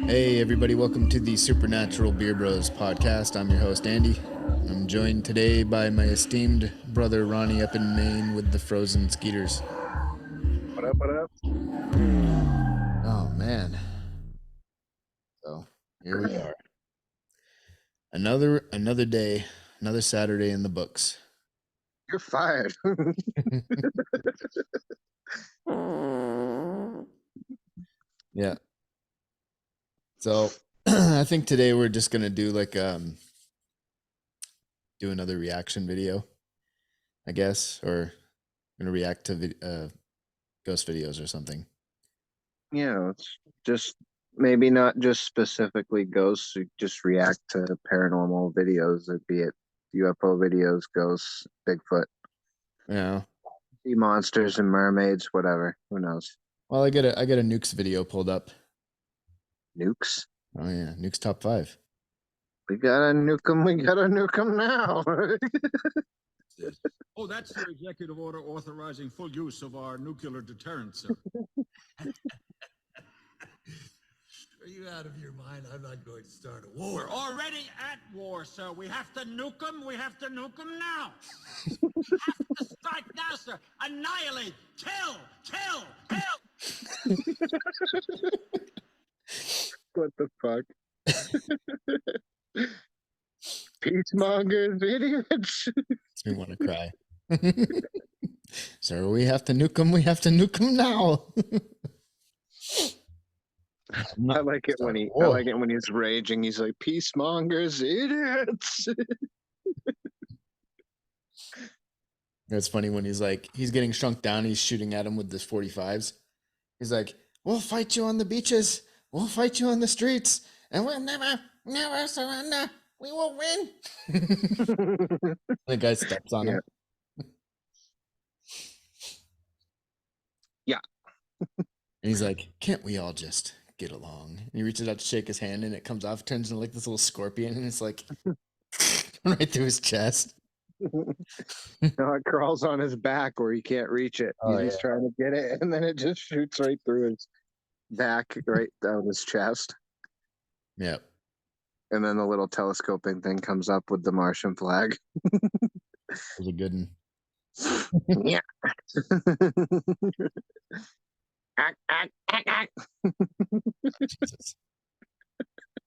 Hey everybody, welcome to the Supernatural Beer Bros podcast. I'm your host Andy. I'm joined today by my esteemed brother Ronnie up in Maine with the frozen skeeters. What up, what up? Oh man. So here we are. Another day, another Saturday in the books. You're fired. Yeah. So I think today we're just gonna do like do another reaction video, I guess, or gonna react to ghost videos or something. Yeah, it's just maybe not just specifically ghosts, you just react to paranormal videos, be it UFO videos, ghosts, Bigfoot, Yeah. sea monsters and mermaids, whatever. Who knows? Well, I get a nukes video pulled up. Nukes. Oh yeah, nukes top 5. We gotta nuke 'em now. Oh, that's your executive order authorizing full use of our nuclear deterrent, sir. Are you out of your mind? I'm not going to start a war. We're already at war, sir. We have to nuke them. We have to nuke them now. We have to strike now, sir. Annihilate. Kill. What the fuck? Peacemongers, idiots. Makes me want to cry. Sir, we have to nuke them. We have to nuke them now. I like it when he's raging. He's like, peacemongers, idiots. It's funny when he's getting shrunk down. He's shooting at him with this 45s. He's like, "We'll fight you on the beaches. We'll fight you on the streets, and we'll never surrender. We will win." The guy steps on him. Yeah. And he's like, "Can't we all just get along?" And he reaches out to shake his hand, and it comes off, turns into like this little scorpion, and it's like right through his chest. No, it crawls on his back where he can't reach it. Oh, He's just trying to get it, and then it just shoots right through his back, right down his chest. Yep. And then the little telescoping thing comes up with the Martian flag. It was a good one. Yeah. Jesus.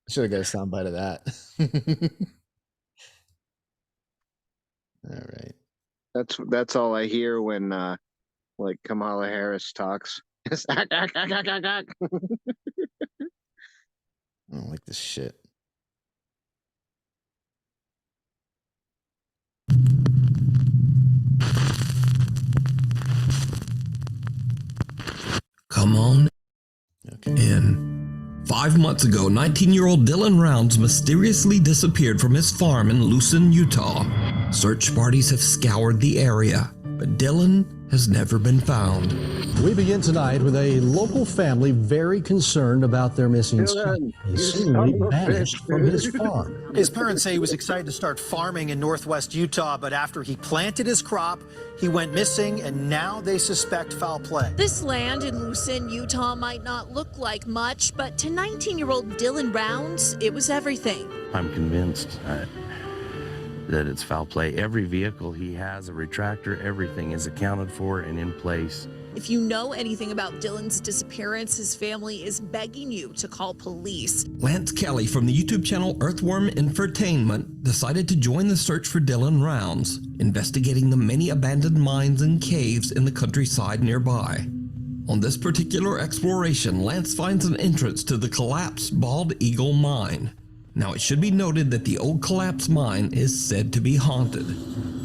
Should have got a soundbite of that. All right. That's all I hear when like Kamala Harris talks. I don't like this shit. Come on Okay. in. 5 months ago, 19-year-old Dylan Rounds mysteriously disappeared from his farm in Lucin, Utah. Search parties have scoured the area, but Dylan has never been found. We begin tonight with a local family very concerned about their missing son. He you seemingly son of a vanished bitch, from his dude. farm. His parents say he was excited to start farming in northwest Utah, but after he planted his crop, he went missing, and now they suspect foul play. This land in Lucin, Utah might not look like much, but to 19-year-old Dylan Rounds, it was everything. I'm convinced that it's foul play. Every vehicle he has, a retractor, everything is accounted for and in place. If you know anything about Dylan's disappearance, his family is begging you to call police. Lance Kelly from the YouTube channel Earthworm Infotainment decided to join the search for Dylan Rounds, investigating the many abandoned mines and caves in the countryside nearby. On this particular exploration, Lance finds an entrance to the collapsed Bald Eagle mine. Now, it should be noted that the old collapsed mine is said to be haunted,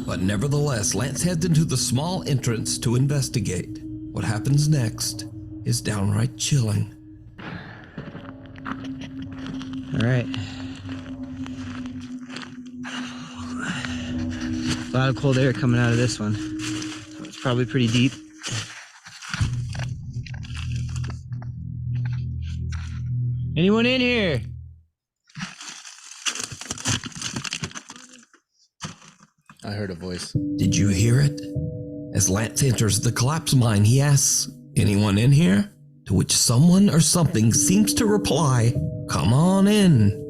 but nevertheless, Lance heads into the small entrance to investigate. What happens next is downright chilling. All right. A lot of cold air coming out of this one. So it's probably pretty deep. Anyone in here? I heard a voice. Did you hear it? As Lance enters the collapsed mine, he asks, "Anyone in here?" to which someone or something seems to reply, "Come on in."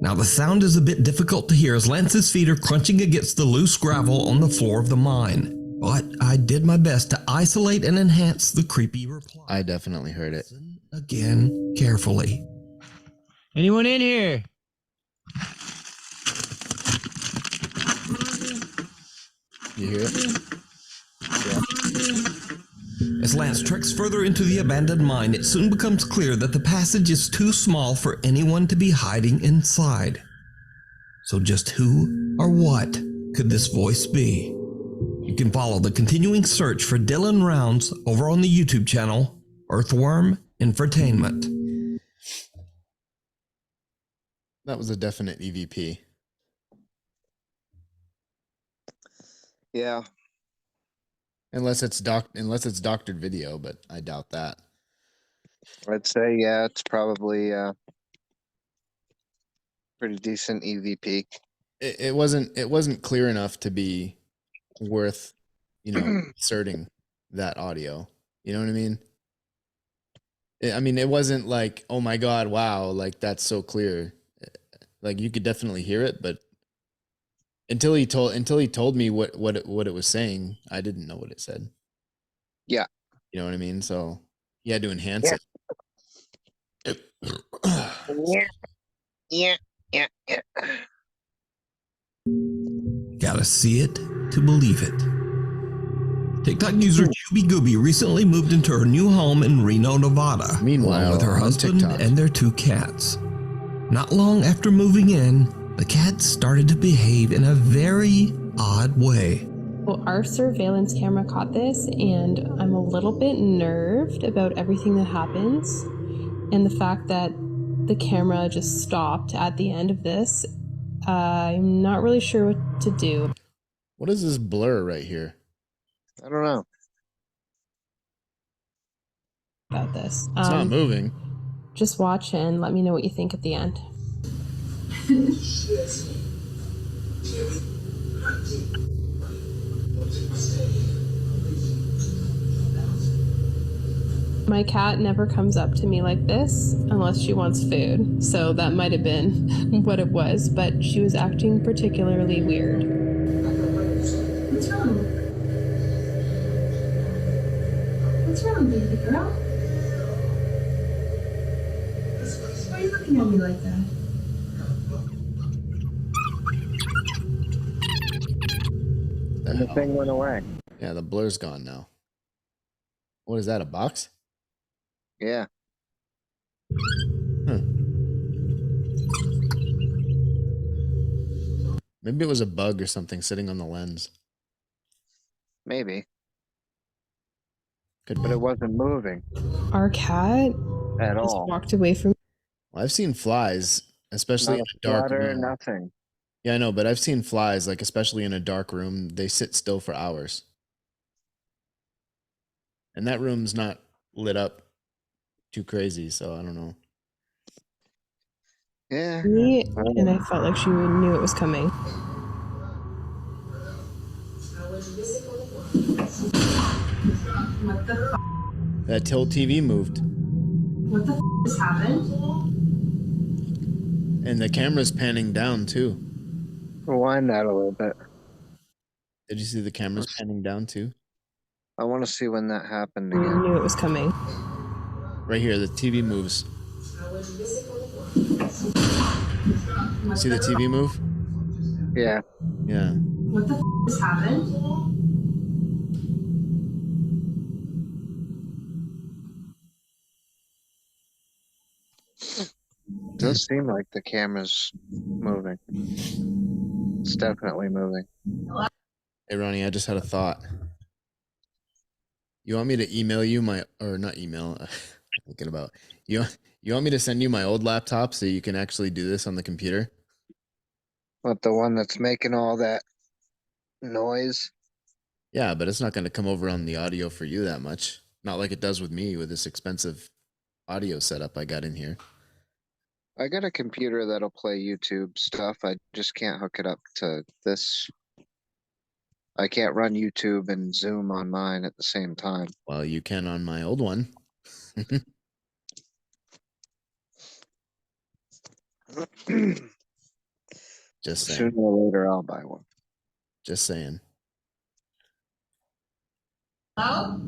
Now the sound is a bit difficult to hear as Lance's feet are crunching against the loose gravel on the floor of the mine, but I did my best to isolate and enhance the creepy reply. I definitely heard it. Listen again carefully. Anyone in here? You hear it? As Lance treks further into the abandoned mine, it soon becomes clear that the passage is too small for anyone to be hiding inside. So just who or what could this voice be? You can follow the continuing search for Dylan Rounds over on the YouTube channel, Earthworm Infotainment. That was a definite EVP. Yeah. Unless it's doctored video, but I doubt that. I'd say, yeah, it's probably pretty decent EVP. It wasn't clear enough to be worth, inserting that audio. You know what I mean? I mean, it wasn't like, oh my God, wow, like that's so clear. Like you could definitely hear it, but until he told me what it was saying, I didn't know what it said. Yeah. You know what I mean? So he had to enhance it. Yeah. Gotta see it to believe it. TikTok user Chubby Gooby recently moved into her new home in Reno, Nevada, Meanwhile, along with her on husband TikTok. and their 2 cats. Not long after moving in, the cats started to behave in a very odd way. Well, our surveillance camera caught this, and I'm a little bit nerved about everything that happens. And the fact that the camera just stopped at the end of this, I'm not really sure what to do What is this blur right here? I don't know. about this. It's not moving. Just watch and let me know what you think at the end. My cat never comes up to me like this unless she wants food, so that might have been what it was, but she was acting particularly weird. What's wrong? What's wrong, baby girl? Why are you looking at me like that? And the thing went away. Yeah, the blur's gone now. What is that, a box? Yeah. Maybe it was a bug or something sitting on the lens. Maybe. Could But be. it wasn't moving Our cat at just all. walked away from Well, I've seen flies, especially Not in a a dark flutter, room. nothing. Yeah, I know, but I've seen flies, like especially in a dark room, they sit still for hours. And that room's not lit up too crazy, so I don't know. Yeah. me, and I felt like she knew it was coming. What the That Tilt TV moved, What the just happened? and the camera's panning down too. Rewind that a little bit. Did you see the camera's panning down too? I want to see when that happened I again. knew it was coming. Right here, the TV moves. See the TV move? Yeah. Yeah. What the just happened? It does seem like the camera's moving. It's definitely moving. Hey Ronnie, I just had a thought. You want me to email you or not email? Thinking about you. You want me to send you my old laptop so you can actually do this on the computer? What, the one that's making all that noise? Yeah, but it's not going to come over on the audio for you that much. Not like it does with me with this expensive audio setup I got in here. I got a computer that'll play YouTube stuff. I just can't hook it up to this. I can't run YouTube and Zoom on mine at the same time. Well, you can on my old one. Just saying. Sooner or later, I'll buy one. Just saying. Oh?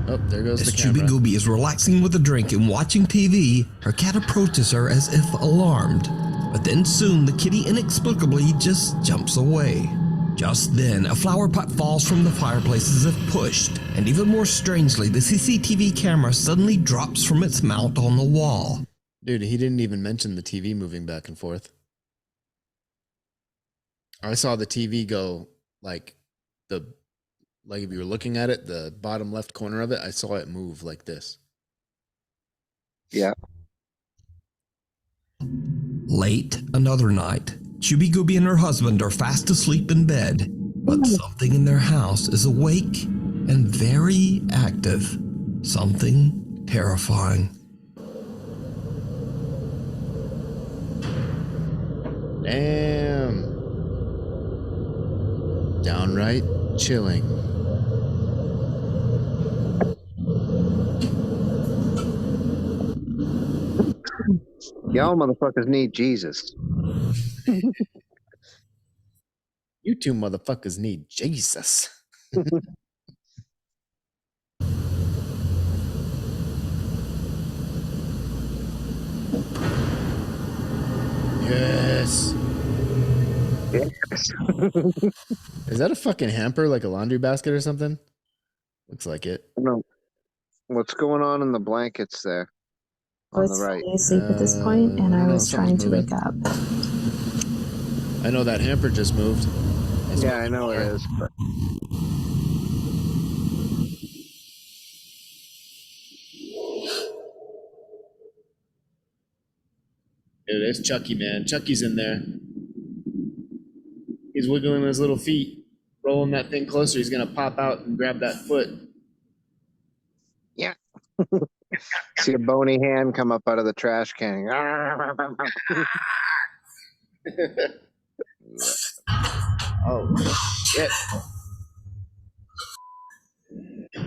Oh, there goes As the camera. Chubby Gooby is relaxing with a drink and watching TV, her cat approaches her as if alarmed. But then soon the kitty inexplicably just jumps away. Just then, a flower pot falls from the fireplace as if pushed, and even more strangely, the CCTV camera suddenly drops from its mount on the wall. Dude, he didn't even mention the TV moving back and forth. I saw the TV go like if you were looking at it, the bottom left corner of it, I saw it move like this. Yeah. Late another night, Chubby Gooby and her husband are fast asleep in bed, but something in their house is awake and very active. Something terrifying. Damn. Downright chilling. Y'all motherfuckers need Jesus. You two motherfuckers need Jesus. Yes. Yes. Is that a fucking hamper, like a laundry basket or something? Looks like it. No. What's going on in the blankets there? I On the was right. falling asleep at this point, and I was trying to something's wake up. I know that hamper just moved. It's Yeah, I moving know more. it is. But Dude, it's Chucky, man. Chucky's in there. He's wiggling his little feet, rolling that thing closer. He's gonna pop out and grab that foot. yeah. See a bony hand come up out of the trash can. Oh shit!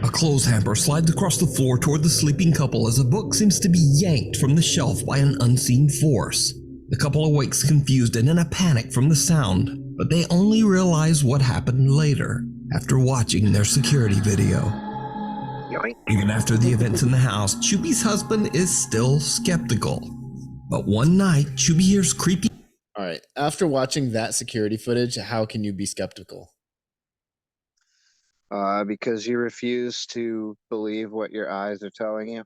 A clothes hamper slides across the floor toward the sleeping couple as a book seems to be yanked from the shelf by an unseen force. The couple awakes confused and in a panic from the sound, but they only realize what happened later, after watching their security video. Yoink. Even after the events in the house, Chubby's husband is still skeptical. But one night, Chubby hears creepy. All right. After watching that security footage, how can you be skeptical? Because you refuse to believe what your eyes are telling you.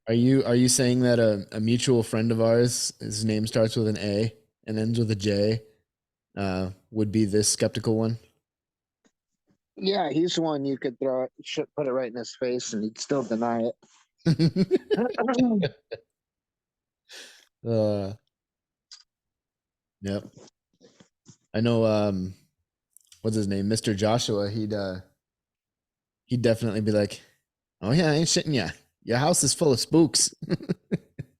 Are you saying that a mutual friend of ours, his name starts with an A and ends with a J, would be this skeptical one? Yeah, he's one you could throw it, should put it right in his face, and he'd still deny it. Yep. I know. What's his name, Mr. Joshua? He'd definitely be like, "Oh yeah, I ain't shitting ya. Your house is full of spooks."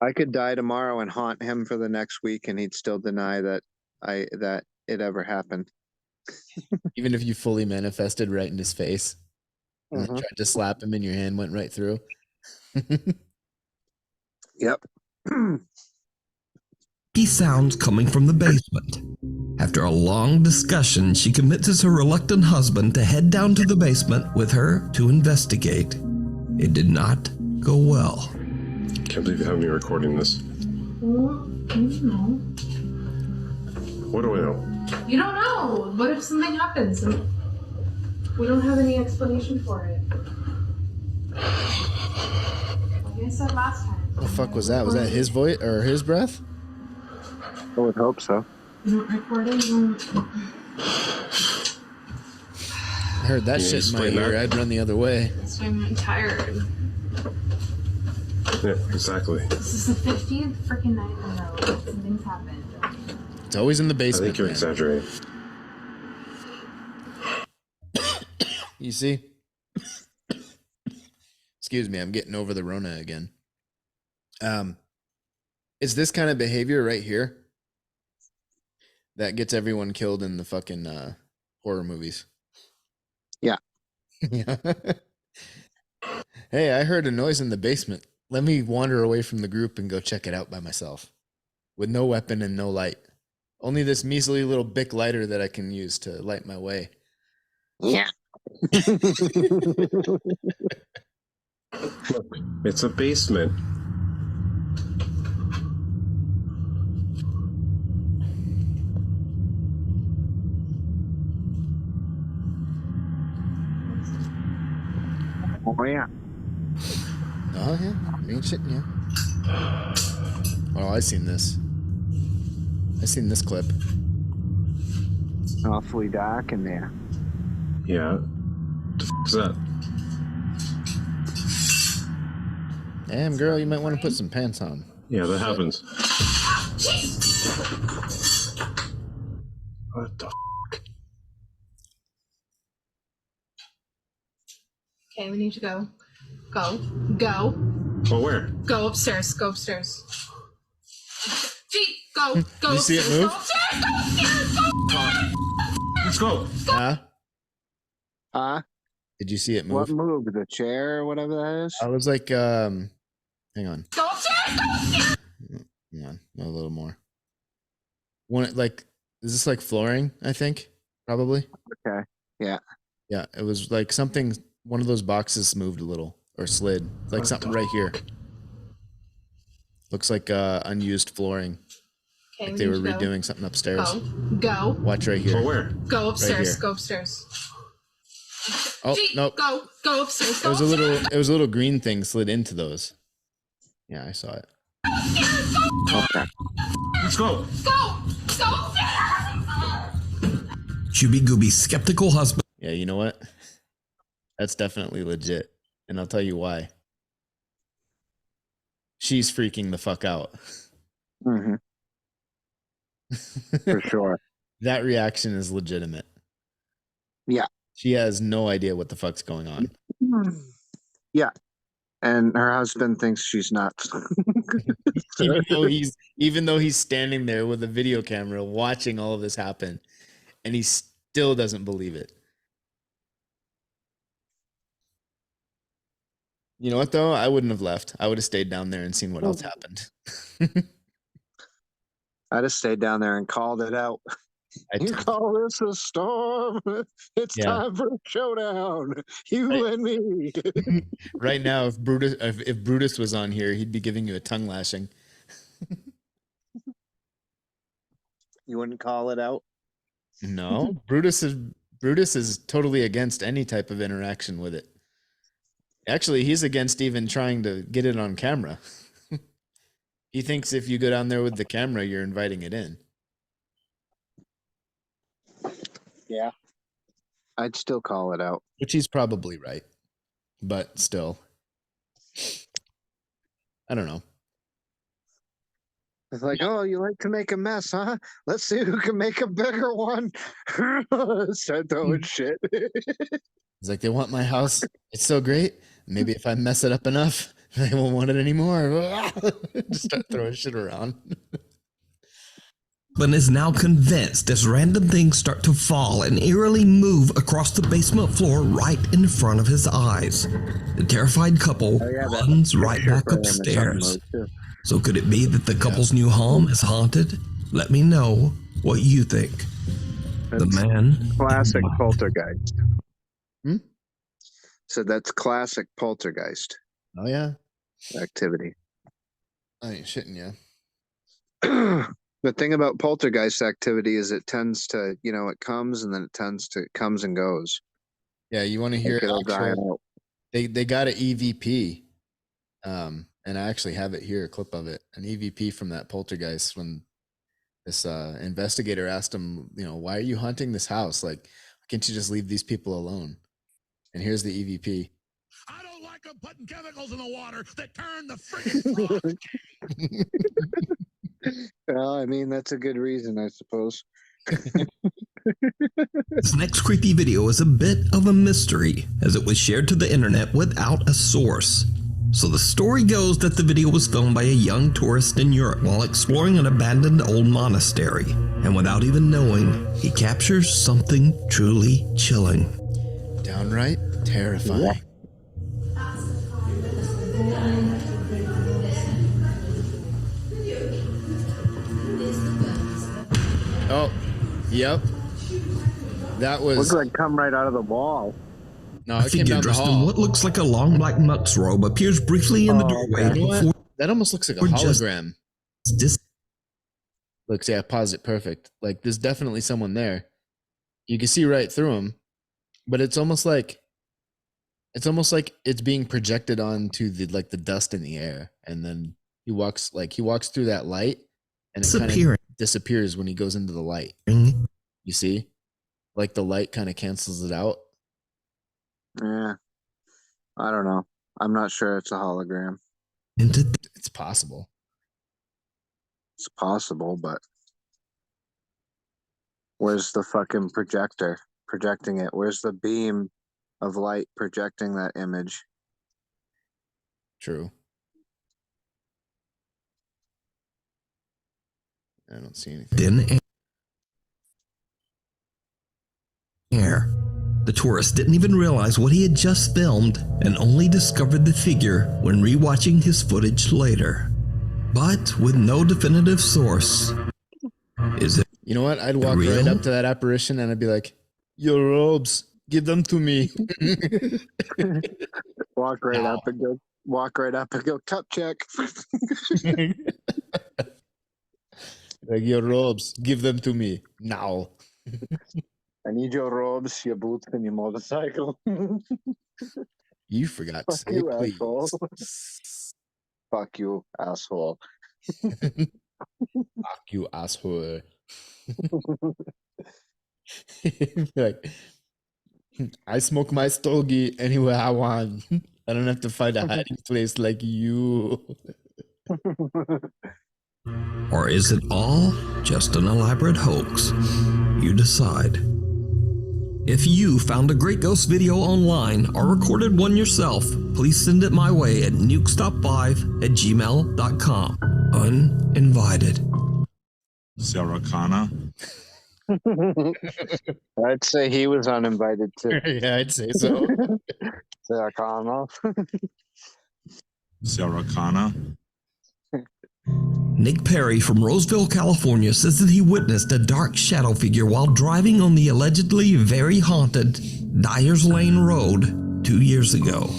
I could die tomorrow and haunt him for the next week, and he'd still deny that it ever happened. Even if you fully manifested right in his face and then tried to slap him and your hand went right through. Yep. Sounds coming from the basement. After a long discussion, she convinces her reluctant husband to head down to the basement with her to investigate. It did not go well. Can't believe you have me recording this. Well, you know. What do I know? You don't know. What if something happens and we don't have any explanation for it? Like I said last time. What the fuck was that? Was that his voice or his breath? I would hope so. You don't record it. I heard that shit in my ear. I'd run the other way. That's why I'm tired. Yeah, exactly. This is the 50th freaking night in a row. Something's happened. It's always in the I basement. think you're man. exaggerating. You see? Excuse me, I'm getting over the Rona again. It's this kind of behavior right here that gets everyone killed in the fucking horror movies. Yeah. Yeah. Hey, I heard a noise in the basement. Let me wander away from the group and go check it out by myself. With no weapon and no light. Only this measly little Bic lighter that I can use to light my way. Yeah. Look, it's a basement. Oh yeah. Oh yeah, I ain't shitting you. Oh, I seen this. I seen this clip. Awfully dark in there. Yeah. The f is that? Damn, girl, you might want to put some pants on. Yeah, that happens. What the f? Okay, we need to go. Go. Oh, where? Go upstairs. Go upstairs. Gee, go You see it move? Go upstairs. Go upstairs. Go upstairs. Let's go. Huh? Did you see it What move? moved? The chair or whatever that is? I was like, hang on. Go upstairs. Go upstairs. Hang on, a little more. One, like, is this like flooring? I think probably. Okay. Yeah. Yeah, it was like something. One of those boxes moved a little or slid. Like something right here. Looks like unused flooring. Okay, Like they were redoing something upstairs. Go. Watch right here. Oh, where? Go upstairs. here. Go upstairs. Oh Gee, nope. Go upstairs. Go It was a little green thing slid into those. Yeah, I saw it. Okay. Let's go. Go upstairs. Shooby Gooby's skeptical husband. Yeah, you know what? That's definitely legit. And I'll tell you why. She's freaking the fuck out. Mm-hmm. For sure. That reaction is legitimate. Yeah. She has no idea what the fuck's going on. Yeah. And her husband thinks she's nuts. even though he's standing there with a video camera watching all of this happen, and he still doesn't believe it. You know what though? I wouldn't have left. I would have stayed down there and seen what else happened. I just stayed down there and called it out. You call this a storm? It's time for a showdown. You and me. Right now, if Brutus was on here, he'd be giving you a tongue lashing. You wouldn't call it out? No, Brutus is totally against any type of interaction with it. Actually, he's against even trying to get it on camera. He thinks if you go down there with the camera, you're inviting it in. Yeah. I'd still call it out. Which he's probably right. But still. I don't know. It's like, oh, you like to make a mess, huh? Let's see who can make a bigger one. Start throwing shit. He's like, they want my house. It's so great. Maybe if I mess it up enough, they won't want it anymore. Just start throwing shit around. But is now convinced as random things start to fall and eerily move across the basement floor right in front of his eyes. The terrified couple runs right back upstairs. So could it be that the couple's new home is haunted? Let me know what you think. The man. Classic poltergeist. So that's classic poltergeist. Oh yeah. Activity. I ain't shitting you. The thing about poltergeist activity is it tends to, it comes and then it comes and goes. Yeah, you want to hear it'll die out. They got an EVP. And I actually have it here, a clip of it. An EVP from that poltergeist when this investigator asked him, why are you haunting this house? Like, why can't you just leave these people alone? And here's the EVP. I don't like them putting chemicals in the water that turn the freaking Well, I mean, that's a good reason, I suppose. This next creepy video is a bit of a mystery, as it was shared to the internet without a source. So the story goes that the video was filmed by a young tourist in Europe while exploring an abandoned old monastery, and without even knowing, he captures something truly chilling. Downright terrifying. Oh, yep. That was. Looks like come right out of the wall. No, A it came figure down the dressed in hall. what looks like a long black monk's robe appears briefly in the doorway okay. You know what? before That almost looks like a Or just- hologram. dis- Looks, yeah, pause it perfect. Like there's definitely someone there. You can see right through him, but it's almost like it's being projected onto the dust in the air, and then he walks through that light, and it kind of disappearing. disappears when he goes into the light. You see, like the light kind of cancels it out. Yeah. I don't know. I'm not sure it's a hologram. Into It's possible. It's possible, but where's the fucking projector projecting it? Where's the beam of light projecting that image? True. I don't see anything. thin air. The tourist didn't even realize what he had just filmed and only discovered the figure when rewatching his footage later. But with no definitive source. Is it You know what? I'd walk real? right up to that apparition and I'd be like, "Your robes, give them to me." Walk right No. up and go. Walk right up and go. Cup check. Like, your robes, give them to me now. I need your robes, your boots, and your motorcycle. You forgot to Fuck say you, please. asshole. Fuck you, asshole. Fuck you, asshole. Like, I smoke my stogie anywhere I want. I don't have to find a hiding place like you. Or is it all just an elaborate hoax? You decide. If you found a great ghost video online or recorded one yourself, please send it my way at nukestop5@gmail.com. Uninvited. Sarah Connor. I'd say he was uninvited too. Yeah, I'd say so. Sarah Connor. Sarah Connor. Nick Perry from Roseville, California says that he witnessed a dark shadow figure while driving on the allegedly very haunted Dyers Lane Road 2 years ago.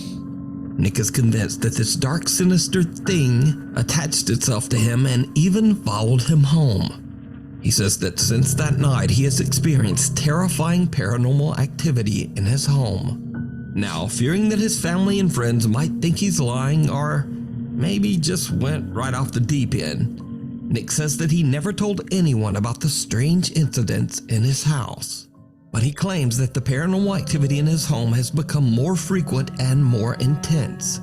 Nick is convinced that this dark, sinister thing attached itself to him and even followed him home. He says that since that night, he has experienced terrifying paranormal activity in his home. Now, fearing that his family and friends might think he's lying or maybe just went right off the deep end, Nick says that he never told anyone about the strange incidents in his house. But he claims that the paranormal activity in his home has become more frequent and more intense.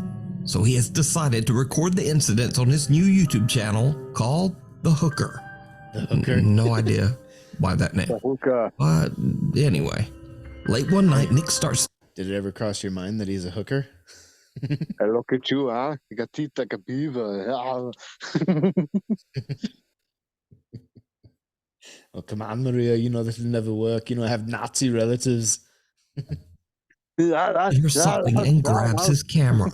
So he has decided to record the incidents on his new YouTube channel called The Hooker. The Hooker? No idea why that name. The hookah. But anyway, late one night, Nick starts. Did it ever cross your mind that he's a hooker? I look at you, huh? You got teeth like a beaver. Oh, come on, Maria. You know this will never work. You know, I have Nazi relatives. Hears something and grabs his camera.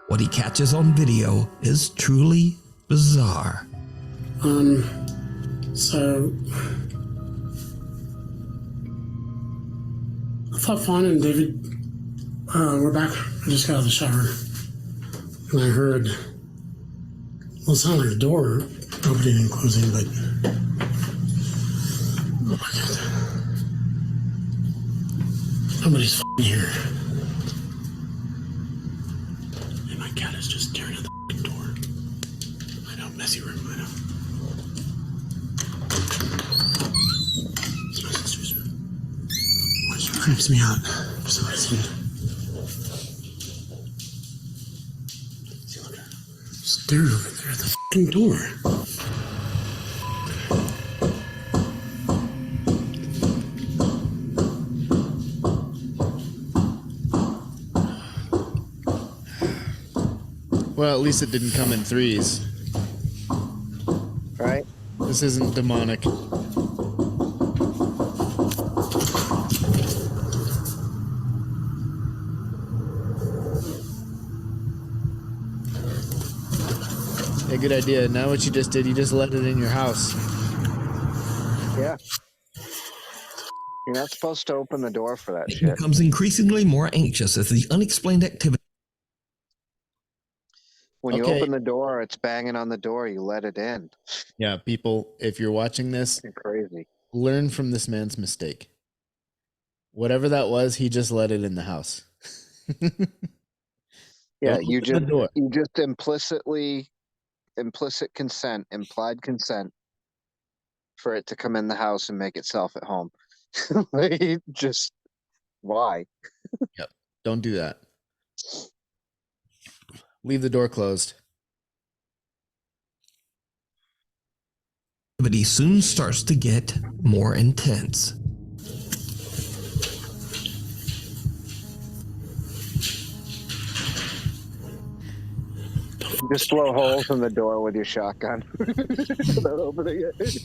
What he catches on video is truly bizarre. So I thought Fawn and David were back. I just got out of the shower and I heard, well, it sounded like a door opening and closing, but oh my God, nobody's f***ing here. And my cat is just staring at the f***ing door. I know, messy room, I know. It's my sister's room. Which creeps me out for some reason. See, look at her. Staring over there at the f***ing door. Well, at least it didn't come in threes. Right? This isn't demonic. Hey, good idea. Now what you just did, you just let it in your house. Yeah. You're not supposed to open the door for that Nick shit. becomes increasingly more anxious as the unexplained activity. When you Okay. open the door, it's banging on the door. You let it in. Yeah, people, if you're watching this, You're crazy. learn from this man's mistake. Whatever that was, he just let it in the house. Yeah, Don't you open the door. just implicit consent, implied consent for it to come in the house and make itself at home. Like, just why? Yep. Don't do that. Leave the door closed. Activity soon starts to get more intense. Just blow holes in the door with your shotgun without opening it.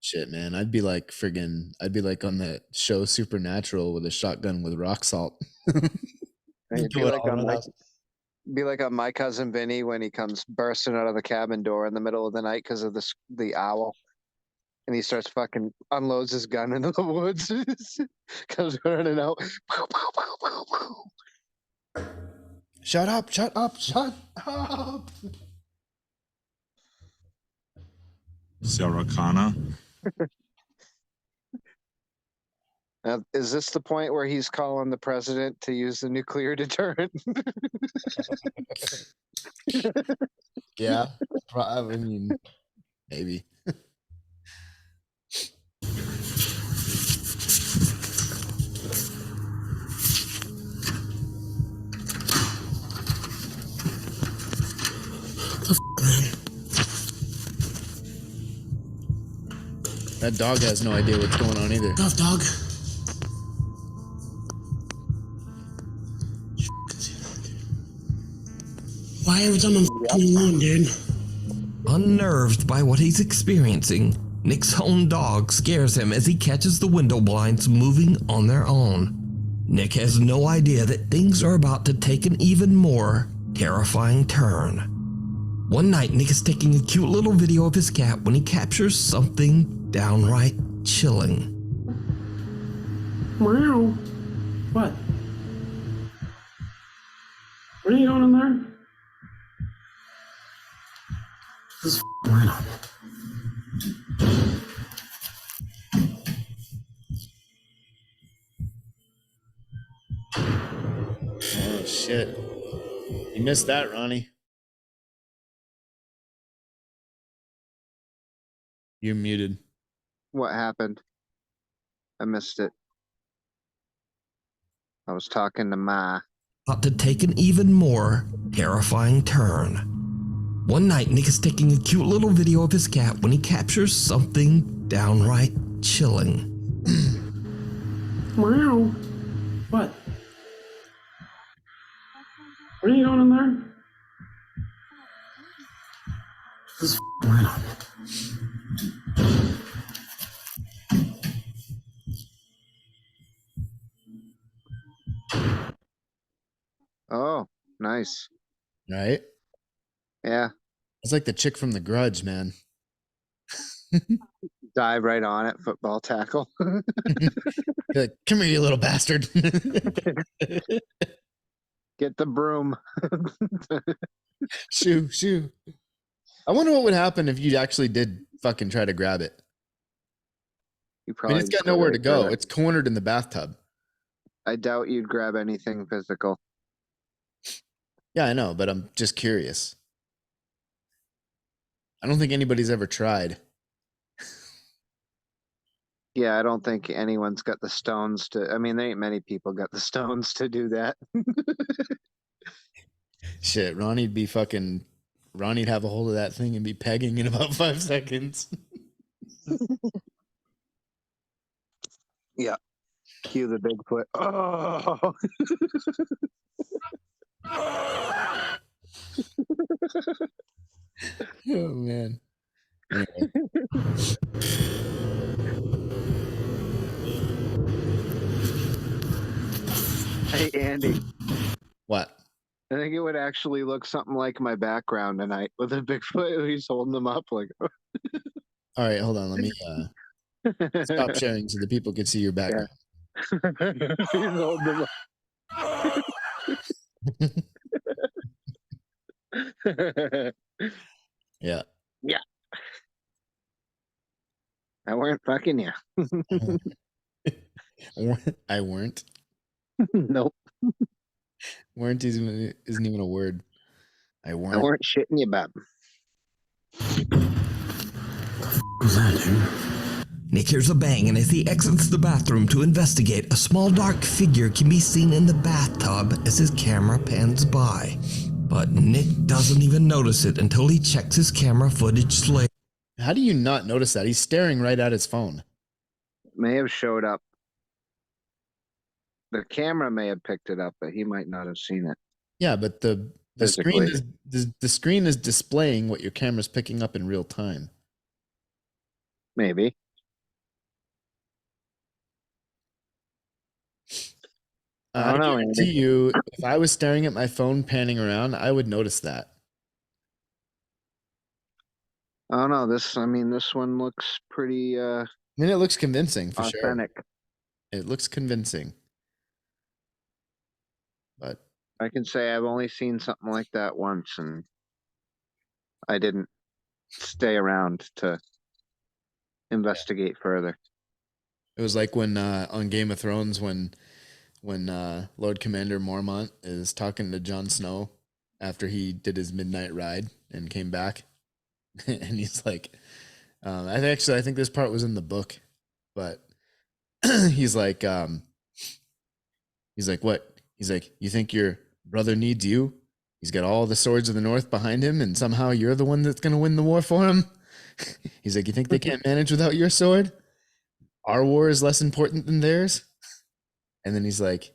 Shit, man. I'd be like on that show Supernatural with a shotgun with rock salt. It'd Go all around the house. be like on My Cousin Vinny when he comes bursting out of the cabin door in the middle of the night because of the owl. And he starts fucking unloads his gun into the woods. Comes running out. Shut up, shut up, shut up. Sarah Connor. Now, is this the point where he's calling the president to use the nuclear deterrent? Yeah. I mean, maybe. That dog has no idea what's going on either. Tough dog. Why every time I'm fucking alone, dude? Unnerved by what he's experiencing, Nick's own dog scares him as he catches the window blinds moving on their own. Nick has no idea that things are about to take an even more terrifying turn. One night, Nick is taking a cute little video of his cat when he captures something downright chilling. Meow. What? What are you doing in there? This is rhino. Oh, shit. You missed that, Ronnie. You're muted. What happened? I missed it. I was talking to Ma. About to take an even more terrifying turn. One night, Nick is taking a cute little video of his cat when he captures something downright chilling. Meow. What? What are you doing in there? This is rhino. Oh, nice. Right? Yeah. It's like the chick from The Grudge, man. Dive right on it, football tackle. Like, come here, you little bastard. Get the broom. Shoo, shoo. I wonder what would happen if you actually did fucking try to grab it. You I mean, probably it's got go nowhere right to go. through it. It's cornered in the bathtub. I doubt you'd grab anything physical. Yeah, I know, but I'm just curious. I don't think anybody's ever tried. Yeah, I don't think anyone's got the stones to. I mean, there ain't many people got the stones to do that. Shit, Ronnie'd have a hold of that thing and be pegging in about 5 seconds. Yeah. Cue the Bigfoot. Oh. Oh, man. Anyway. Hey, Andy. What? I think it would actually look something like my background tonight with a Bigfoot. He's holding them up like. All right, hold on. Let me stop sharing so the people can see your background. He's holding them up. Yeah. Yeah. I weren't fucking you. I weren't. Nope. Weren't isn't even a word. I I weren't. weren't shitting you, Bob. Nick hears a bang, and as he exits the bathroom to investigate, a small dark figure can be seen in the bathtub as his camera pans by. But Nick doesn't even notice it until he checks his camera footage later. How do you not notice that? He's staring right at his phone. May have showed up. The camera may have picked it up, but he might not have seen it. Yeah, but the screen is the screen is displaying what your camera's picking up in real time. Maybe. I don't know, guarantee Andy. you, if I was staring at my phone panning around, I would notice that. I don't know. This one looks pretty I mean, it looks convincing for authentic. sure. It looks convincing. But I can say I've only seen something like that once, and I didn't stay around to investigate further. it was like when on Game of Thrones when Lord Commander Mormont is talking to Jon Snow after he did his midnight ride and came back, and he's like, I think this part was in the book, but he's like, what? He's like, you think your brother needs you? He's got all the swords of the North behind him, and somehow you're the one that's going to win the war for him. He's like, you think they can't manage without your sword? Our war is less important than theirs. And then he's like,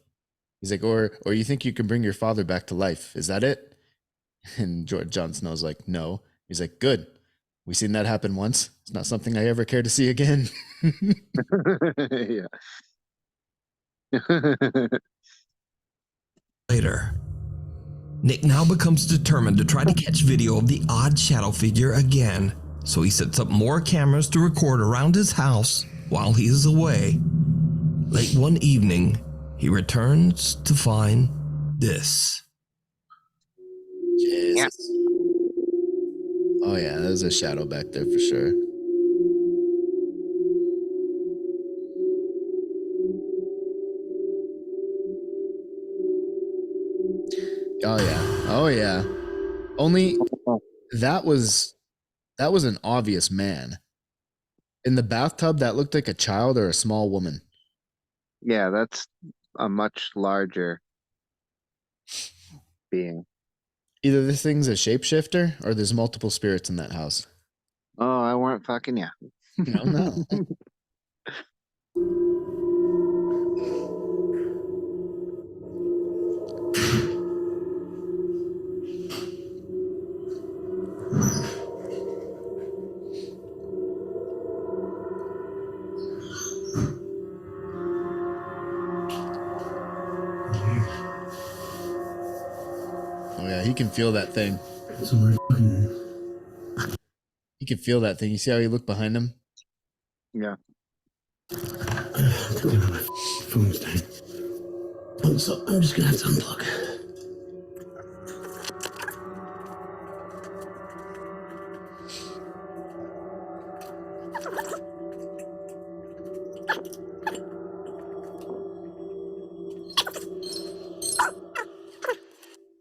or you think you can bring your father back to life? Is that it? And Jon Snow's like, no. He's like, good. We've seen that happen once. It's not something I ever care to see again. Yeah. Later, Nick now becomes determined to try to catch video of the odd shadow figure again, so he sets up more cameras to record around his house while he is away. Late one evening, he returns to find this. Jesus. Oh yeah, there's a shadow back there for sure. Oh yeah. Oh yeah. Only that was an obvious man. In the bathtub, that looked like a child or a small woman. Yeah, that's a much larger being. Either this thing's a shapeshifter or there's multiple spirits in that house. Oh, I weren't fucking you. No. Oh yeah, he can feel that thing. He can feel that thing. You see how he looked behind him? Yeah. Phone's dying. So I'm just gonna have to unplug.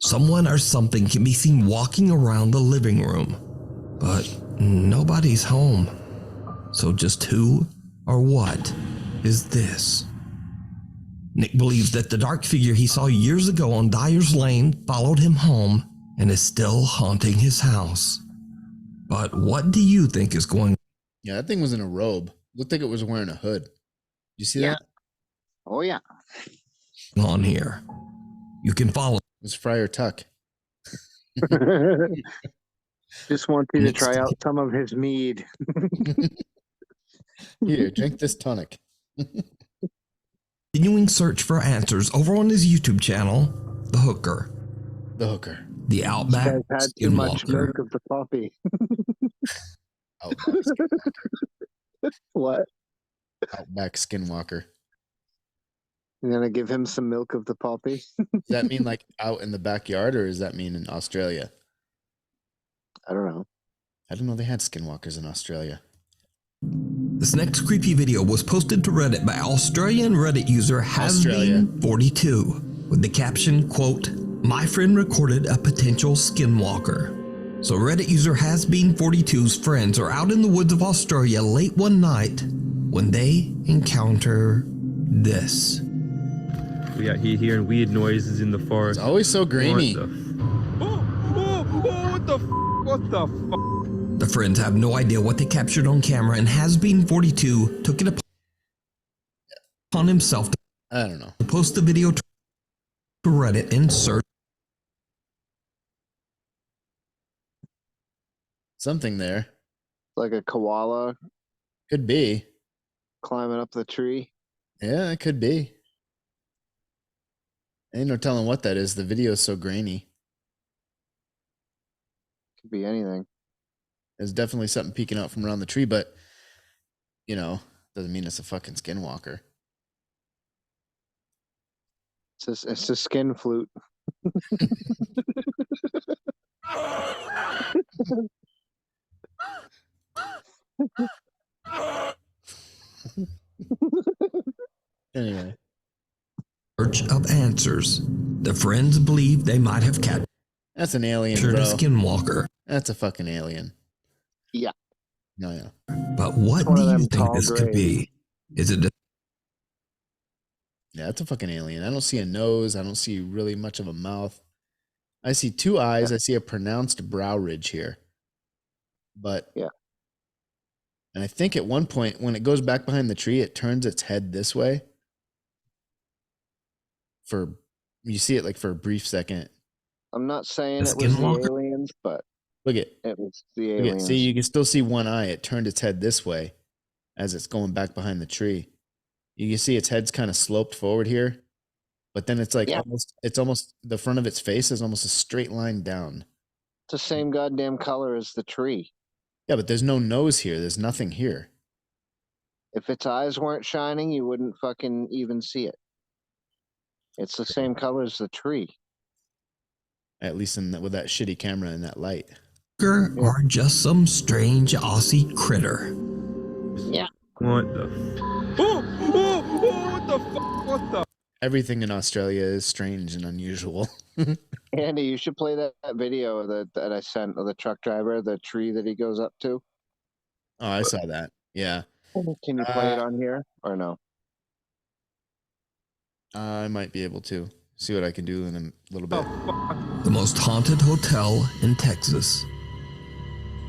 Someone or something can be seen walking around the living room, but nobody's home. So just who or what is this? Nick believes that the dark figure he saw years ago on Dyer's Lane followed him home and is still haunting his house. But what do you think is going on? Yeah, that thing was in a robe. Looked like it was wearing a hood. You see that? Oh yeah. On here? You can follow. It was Friar Tuck. Just want you to try out some of his mead. Here, drink this tonic. Continuing search for answers over on his YouTube channel, the hooker, The hooker. the Outback This guy's had too much Skinwalker. milk of the puppy. Outback Skinwalker. What? Outback Skinwalker. You're gonna give him some milk of the puppy? Does that mean like out in the backyard, or does that mean in Australia? I don't know. I didn't know they had skinwalkers in Australia. This next creepy video was posted to Reddit by Australian Reddit user Hasbeen42 with the caption, quote, "My friend recorded a potential skinwalker." So Reddit user Hasbeen42's friends are out in the woods of Australia late one night when they encounter this. We got hearing weird noises in the forest. It's always so grainy. What the what the fuck? The friends have no idea what they captured on camera, and Hasbeen42 took it upon himself I don't know. to post the video to Reddit and search Something there. Like a koala Could be. climbing up the tree. Yeah, it could be. Ain't no telling what that is. The video is so grainy. Could be anything. There's definitely something peeking out from around the tree, but you know, doesn't mean it's a fucking skinwalker. It's a skin flute. Anyway. search of answers. The friends believe they might have captured That's an alien, a bro. skinwalker. That's a fucking alien. Yeah. No, yeah. But what One do of you them think tall this could be? Is it a Yeah, it's a fucking alien. I don't see a nose. I don't see really much of a mouth. I see two eyes. I see a pronounced brow ridge here. But yeah. And I think at one point when it goes back behind the tree, it turns its head this way. You see it like for a brief second. I'm not saying A it was the skinwalker? aliens, but Look at it was the Look aliens. at, see, you can still see one eye. It turned its head this way as it's going back behind the tree. You can see its head's kind of sloped forward here, but then it's like Yeah. it's almost the front of its face is almost a straight line down. It's the same goddamn color as the tree. Yeah, but there's no nose here. There's nothing here. If its eyes weren't shining, you wouldn't fucking even see it. It's the same color as the tree. At least with that shitty camera and that light. or just some strange Aussie critter? Yeah. What the? What the fuck? What the? Everything in Australia is strange and unusual. Andy, you should play that video that I sent of the truck driver, the tree that he goes up to. Oh, I saw that. Yeah. Can you play it on here or no? I might be able to. See what I can do in a little bit. The most haunted hotel in Texas.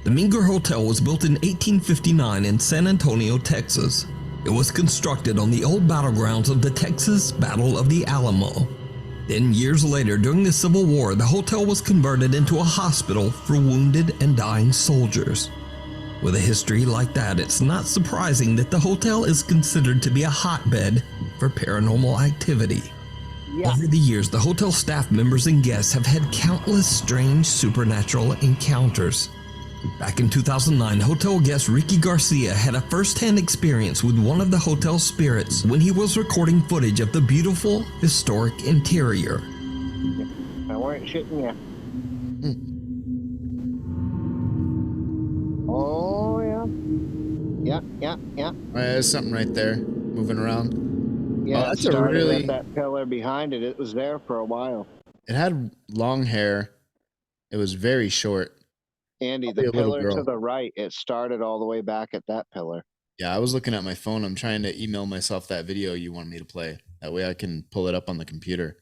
The Meanger Hotel was built in 1859 in San Antonio, Texas. It was constructed on the old battlegrounds of the Texas Battle of the Alamo. Then years later, during the Civil War, the hotel was converted into a hospital for wounded and dying soldiers. With a history like that, it's not surprising that the hotel is considered to be a hotbed for paranormal activity. Yeah. Over the years, the hotel staff members and guests have had countless strange supernatural encounters. Back in 2009, hotel guest Ricky Garcia had a first-hand experience with one of the hotel spirits when he was recording footage of the beautiful, historic interior. I weren't shitting you. Oh, yeah. Yeah. All right, there's something right there moving around. Yeah, Oh, that's it a started really... at that pillar behind it. It was there for a while. It had long hair. It was very short. Andy, Probably the a little pillar girl. to the right, it started all the way back at that pillar. Yeah, I was looking at my phone. I'm trying to email myself that video you want me to play. That way I can pull it up on the computer.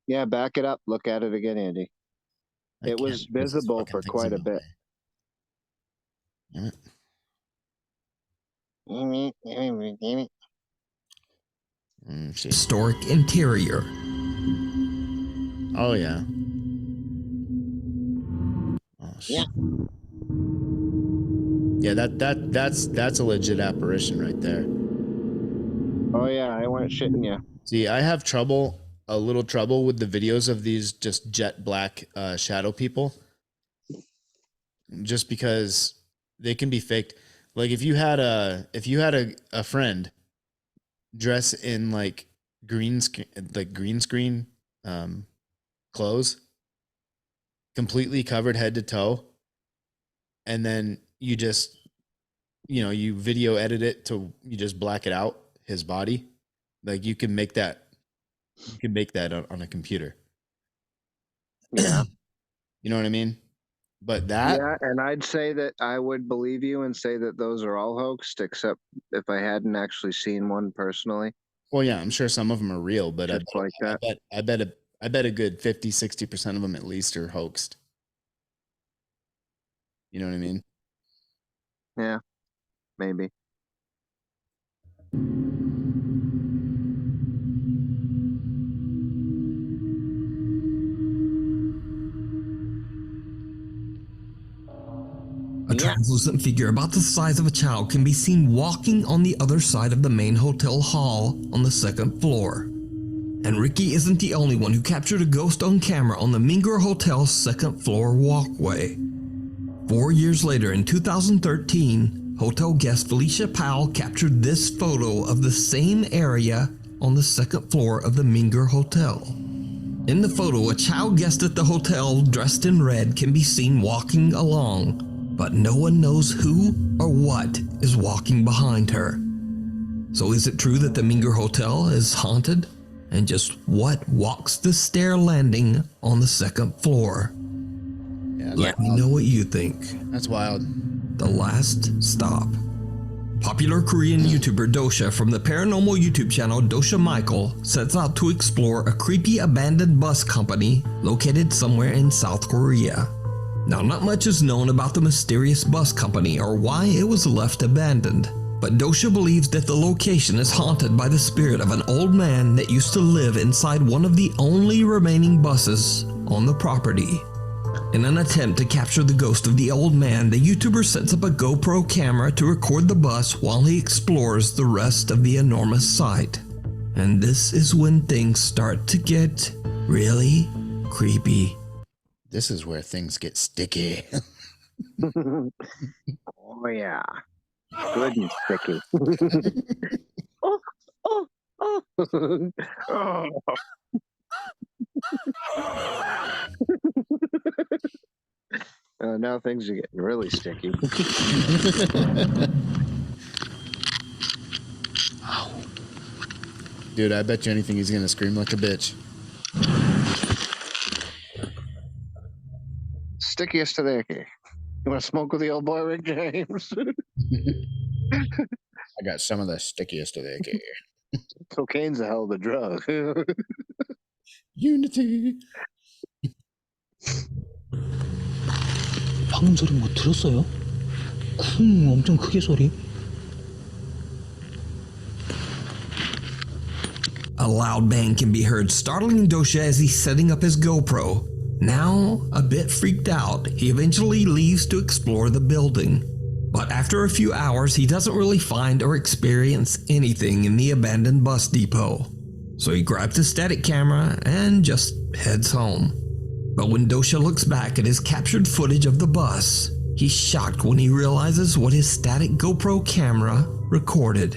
Yeah, back it up. Look at it again, Andy. It was visible for quite a bit. Damn it. Historic interior. Oh yeah. Oh shit. Yeah, that's a legit apparition right there. Oh yeah, I weren't shitting you. See, I have trouble a little trouble with the videos of these just jet black shadow people, just because they can be faked. Like if you had a friend dress in like green screen clothes, completely covered head to toe, and then you just you video edit it to you just black it out his body, like you can make that on a computer. Yeah. You know what I mean? But that, Yeah, and I'd say that I would believe you and say that those are all hoaxed, except if I hadn't actually seen one personally. well, yeah, I'm sure some of them are real, but Just like that. I bet a good 50-60% of them at least are hoaxed. You know what I mean? Yeah, maybe. A translucent figure about the size of a child can be seen walking on the other side of the main hotel hall on the second floor. And Ricky isn't the only one who captured a ghost on camera on the Minger Hotel's second floor walkway. 4 years later, in 2013, hotel guest Felicia Powell captured this photo of the same area on the second floor of the Minger Hotel. In the photo, a child guest at the hotel dressed in red can be seen walking along, but no one knows who or what is walking behind her. So is it true that the Minger Hotel is haunted? And just what walks the stair landing on the second floor? Yeah, let me know what you think. That's wild. The Last Stop. Popular Korean YouTuber Dosha from the paranormal YouTube channel Dosha Michael sets out to explore a creepy abandoned bus company located somewhere in South Korea. Now, not much is known about the mysterious bus company or why it was left abandoned, but Dosha believes that the location is haunted by the spirit of an old man that used to live inside one of the only remaining buses on the property. In an attempt to capture the ghost of the old man, the YouTuber sets up a GoPro camera to record the bus while he explores the rest of the enormous site. And this is when things start to get really creepy. This is where things get sticky. Oh yeah, good and sticky. Oh, oh, oh. Oh. Now things are getting really sticky. Dude, I bet you anything he's gonna scream like a bitch. Stickiest to the icky. You want to smoke with the old boy, Rick James? I got some of the stickiest of the icky. Cocaine's a hell of a drug. Unity. 방금 소리 뭐 들었어요? 쿵 엄청 크게 소리. A loud bang can be heard, startling Dosha as he's setting up his GoPro. Now, a bit freaked out, he eventually leaves to explore the building. But after a few hours, he doesn't really find or experience anything in the abandoned bus depot. So he grabs his static camera and just heads home. But when Dosha looks back at his captured footage of the bus, he's shocked when he realizes what his static GoPro camera recorded.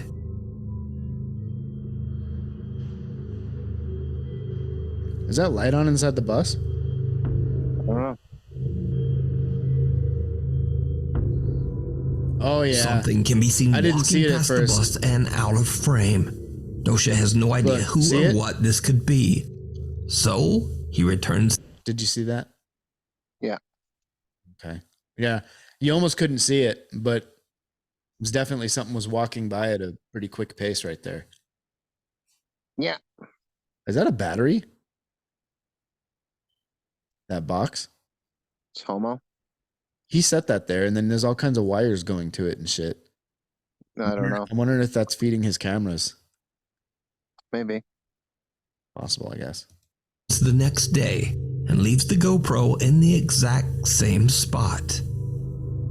Is that light on inside the bus? Oh yeah. Something can be seen I didn't walking see it at past the first. bus and out of frame. Dosha has no idea Look, who see or it? what this could be. So he returns. Did you see that? Yeah. Okay. Yeah. You almost couldn't see it, but it was definitely something was walking by at a pretty quick pace right there. Yeah. Is that a battery? That box? It's homo. He set that there, and then there's all kinds of wires going to it and shit. I don't know. I'm wondering if that's feeding his cameras. Maybe. Possible, I guess. It's the next day and leaves the GoPro in the exact same spot.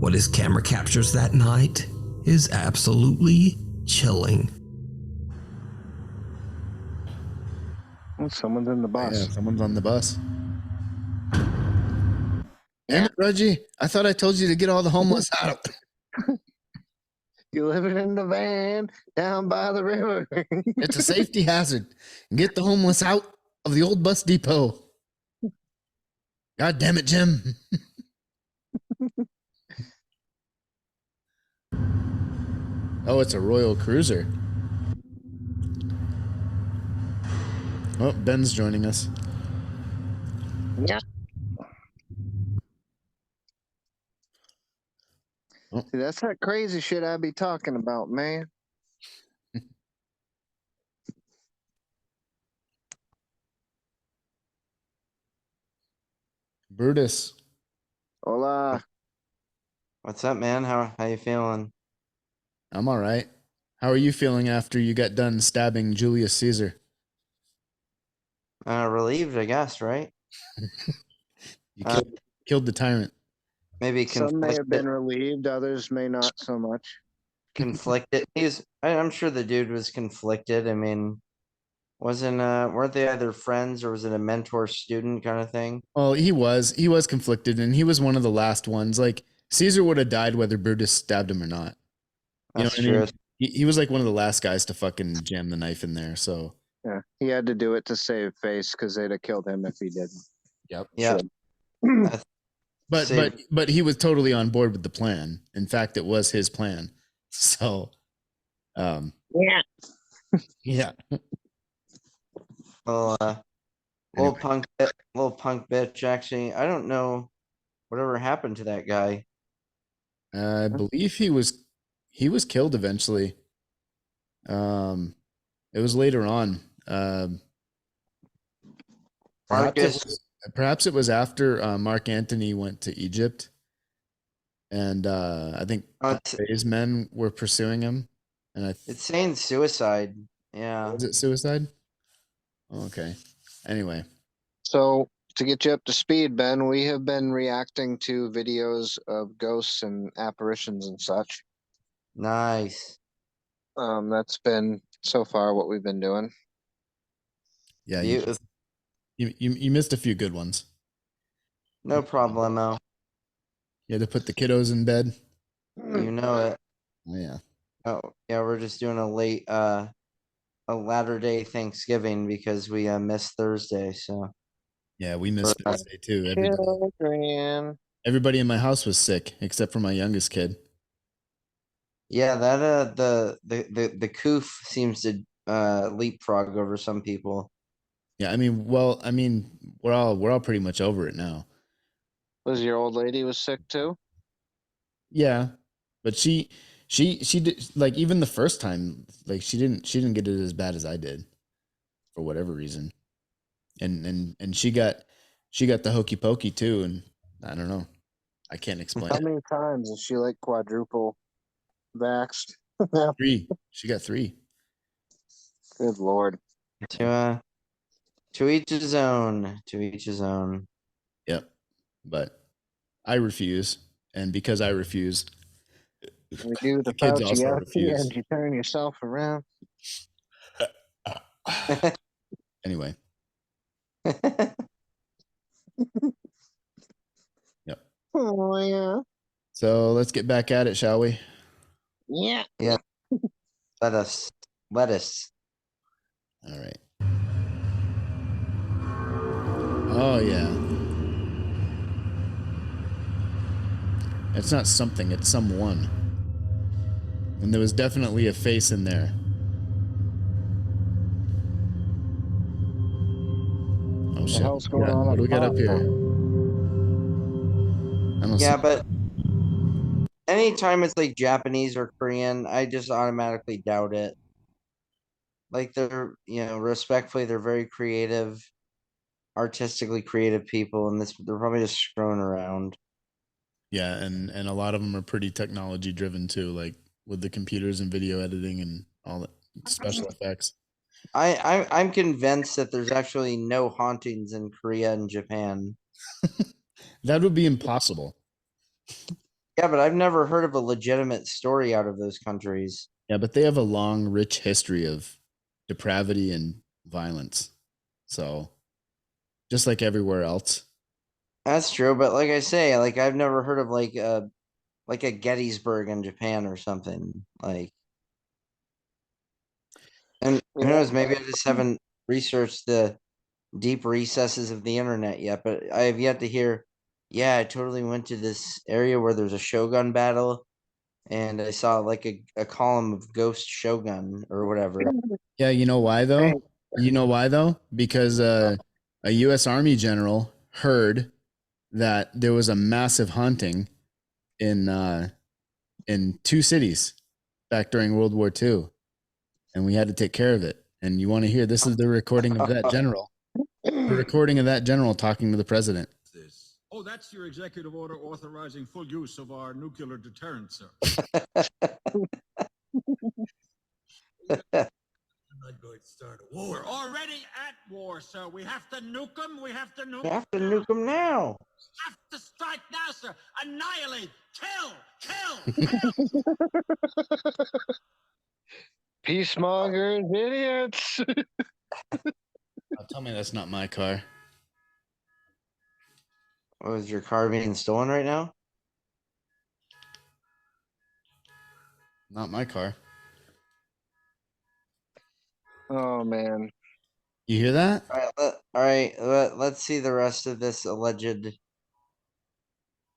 What his camera captures that night is absolutely chilling. Oh, someone's in the bus. Yeah, someone's on the bus. Damn it, Reggie. I thought I told you to get all the homeless out. You living in the van down by the river. It's a safety hazard. Get the homeless out of the old bus depot. God damn it, Jim. Oh, it's a Royal Cruiser. Oh, Ben's joining us. Yeah. Oh. See, that's that crazy shit I be talking about, man. Brutus. Hola. What's up, man? How you feeling? I'm all right. How are you feeling after you got done stabbing Julius Caesar? Relieved, I guess, right? You killed the tyrant. Maybe Some may have conflicted. been relieved, others may not so much. Conflicted. I'm sure the dude was conflicted. I mean, weren't they either friends or was it a mentor student kind of thing? Well, he was conflicted, and he was one of the last ones. Like Caesar would have died whether Brutus stabbed him or not. You That's know what I true. mean? He was like one of the last guys to fucking jam the knife in there. So Yeah, he had to do it to save face because they'd have killed him if he didn't. Yep. Yeah. But he was totally on board with the plan. In fact, it was his plan. So, yeah. Yeah. Well, little punk bitch. Actually, I don't know whatever happened to that guy. I believe he was killed eventually. It was later on. Perhaps it was after Mark Antony went to Egypt, and I think his men were pursuing him. And It's saying suicide. Yeah. Was it suicide? Oh, okay. Anyway. So to get you up to speed, Ben, we have been reacting to videos of ghosts and apparitions and such. Nice. That's been so far what we've been doing. Yeah, you missed a few good ones. No problemo. You had to put the kiddos in bed. You know it. Oh, yeah. Oh yeah, we're just doing a latter day Thanksgiving because we missed Thursday. So yeah, we missed Thursday too. Everybody in my house was sick except for my youngest kid. Yeah, that the coof seems to leapfrog over some people. Yeah, I mean, we're all pretty much over it now. Was your old lady was sick too? Yeah, but she did, like, even the first time, like she didn't get it as bad as I did for whatever reason, and she got the hokey pokey too, and I don't know, I can't explain. How many times is she like quadruple vaxxed? 3. She got 3. Good Lord. To each his own. To each his own. Yep. But I refuse, and because I refuse, you do the kids Fauci also refuse. and you turn yourself around. Anyway. Yep. Oh yeah. So let's get back at it, shall we? Yeah. Yeah. Let us. All right. Oh yeah. It's not something, it's someone. And there was definitely a face in there. Oh shit. What do we got up here? I don't see. But anytime it's like Japanese or Korean, I just automatically doubt it. Like they're, respectfully, they're very creative, artistically creative people, and they're probably just screwing around. Yeah, and a lot of them are pretty technology driven too, like with the computers and video editing and all that special effects. I'm convinced that there's actually no hauntings in Korea and Japan. That would be impossible. Yeah, but I've never heard of a legitimate story out of those countries. Yeah, but they have a long, rich history of depravity and violence. So, just like everywhere else. That's true, but like I say, like I've never heard of like a Gettysburg in Japan or something. Like, and who knows, maybe I just haven't researched the deep recesses of the internet yet, but I have yet to hear, yeah, I totally went to this area where there's a Shogun battle and I saw like a column of ghost Shogun or whatever. Yeah, you know why though? You know why though? Because a U.S. Army general heard that there was a massive haunting in two cities back during World War II, and we had to take care of it. And you want to hear this is the recording of that general. The recording of that general talking to the president. Oh, that's your executive order authorizing full use of our nuclear deterrent, sir. I'm not going to start a war. We're already at war, sir. We have to nuke them. We have to nuke them. You have to nuke them now. We have to strike now, sir. Annihilate. Kill. Peacemongers, idiots. Tell me that's not my car. Oh, is your car being stolen right now? Not my car. Oh man. You hear that? All right, let's see the rest of this alleged.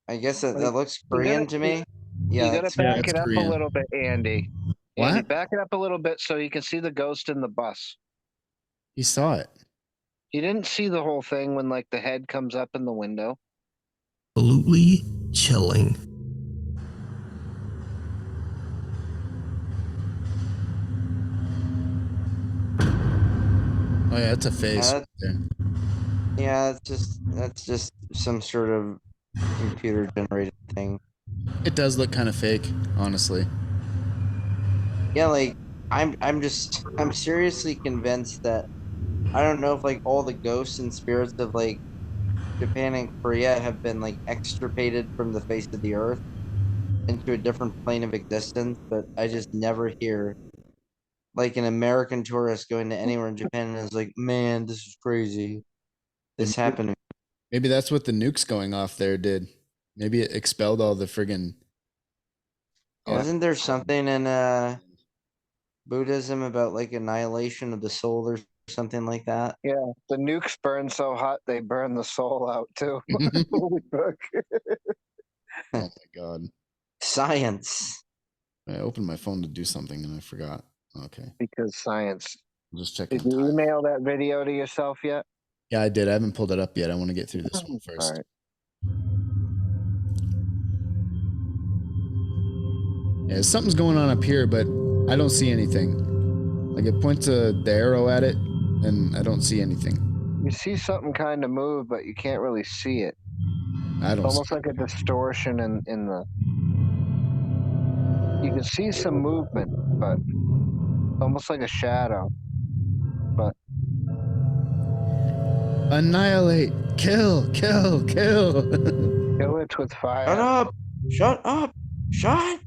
I guess that looks Korean to me. Yeah, You gotta that's back it up Korean. a little bit, Andy. What? Andy, back it up a little bit so you can see the ghost in the bus. He saw it. You didn't see the whole thing when like the head comes up in the window. Absolutely chilling. Oh yeah, it's a face. Yeah, that's just some sort of computer generated thing. It does look kind of fake, honestly. Yeah, like I'm seriously convinced that I don't know if like all the ghosts and spirits of like Japan and Korea have been like extirpated from the face of the earth into a different plane of existence, but I just never hear like an American tourist going to anywhere in Japan and is like, man, this is crazy. This happened. Maybe that's what the nukes going off there did. Maybe it expelled all the friggin'. Wasn't there something in Buddhism about like annihilation of the soul or something like that? Yeah, the nukes burn so hot they burn the soul out too. Holy fuck. Oh my god. Science. I opened my phone to do something and I forgot. Okay. Because science. I'm just checking. Did you email that video to yourself yet? Yeah, I did. I haven't pulled it up yet. I want to get through this one first. All right. Yeah, something's going on up here, but I don't see anything. Like it points the arrow at it, and I don't see anything. You see something kind of move, but you can't really see it. I don't. It's almost like a distortion in the. You can see some movement, but almost like a shadow. But annihilate, kill. Kill it with fire. Shut up! Shut up! Shut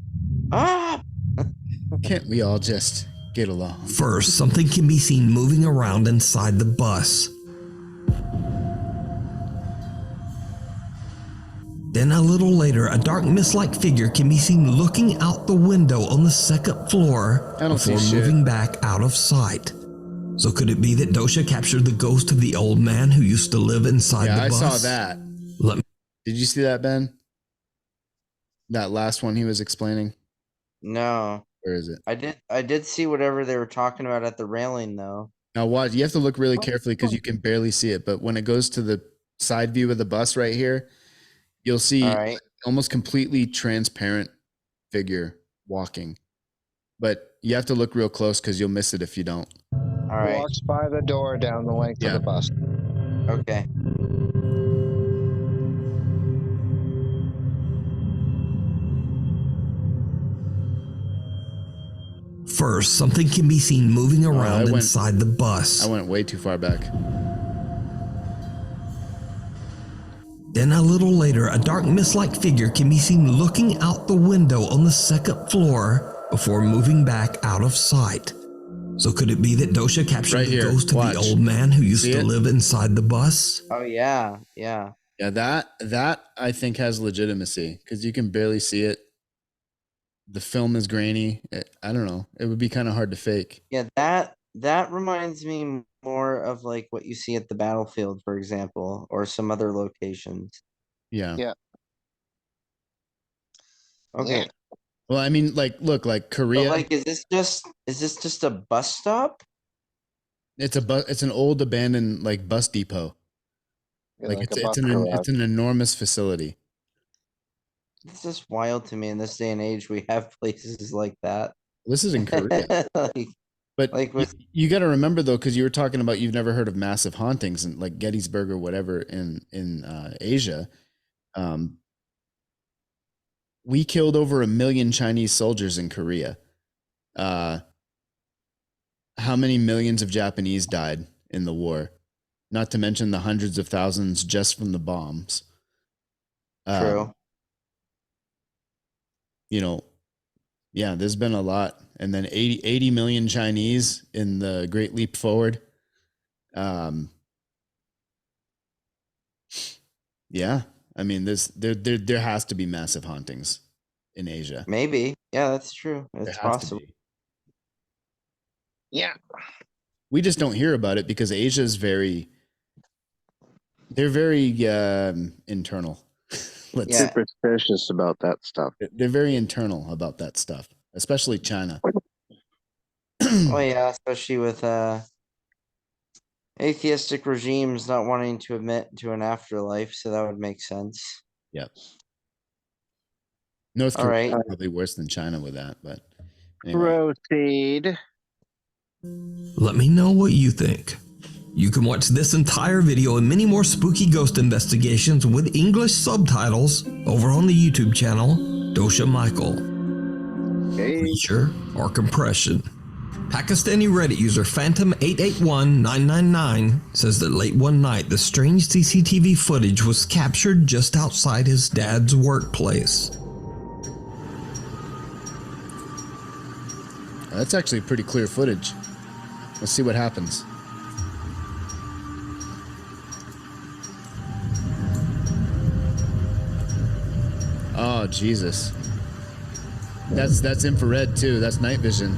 up! Can't we all just get along? First, something can be seen moving around inside the bus. Then a little later, a dark mist-like figure can be seen looking out the window on the second floor before moving back out of sight. So could it be that Dosha captured the ghost of the old man who used to live inside the bus? Yeah, I saw that. Did you see that, Ben? That last one he was explaining? No. Where is it? I did see whatever they were talking about at the railing though. Now watch, you have to look really carefully because you can barely see it, but when it goes to the side view of the bus right here, you'll see almost completely transparent figure walking. But you have to look real close because you'll miss it if you don't. All right. Walks by the door down the length of the bus. Okay. First, something can be seen moving around inside the bus. I went way too far back. Then a little later, a dark mist-like figure can be seen looking out the window on the second floor before moving back out of sight. So could it be that Dosha captured Right the here, ghost of watch. the old man who used See to it? live inside the bus? Oh yeah, yeah. Yeah, that I think has legitimacy because you can barely see it. The film is grainy. I don't know. It would be kind of hard to fake. Yeah, that reminds me more of like what you see at the battlefield, for example, or some other locations. Yeah. Yeah. Okay. Well, I mean, like, look, like But Korea. like, is this just a bus stop? It's a bus. It's an old abandoned like bus depot. Yeah, Like like a it's bus garage. it's an enormous facility. It's just wild to me in this day and age. We have places like that. This is in Korea. But like with you got to remember though, because you were talking about you've never heard of massive hauntings in like Gettysburg or whatever in Asia. We killed over 1 million Chinese soldiers in Korea. How many millions of Japanese died in the war? Not to mention the hundreds of thousands just from the bombs. True. You know, yeah, there's been a lot. And then 80 million Chinese in the Great Leap Forward. Yeah, I mean, there has to be massive hauntings in Asia. Maybe. Yeah, that's true. There It's has possible. to be. Yeah. We just don't hear about it because Asia's they're very internal. Yeah. Superstitious about that stuff. They're very internal about that stuff, especially China. Oh yeah, especially with atheistic regimes not wanting to admit to an afterlife, so that would make sense. Yep. North All Korea right. is probably worse than China with that, but anyway. Proceed. Let me know what you think. You can watch this entire video and many more spooky ghost investigations with English subtitles over on the YouTube channel, Dosha Michael. Feature or compression. Pakistani Reddit user Phantom881999 says that late one night the strange CCTV footage was captured just outside his dad's workplace. That's actually pretty clear footage. Let's see what happens. Oh, Jesus. That's infrared too. That's night vision.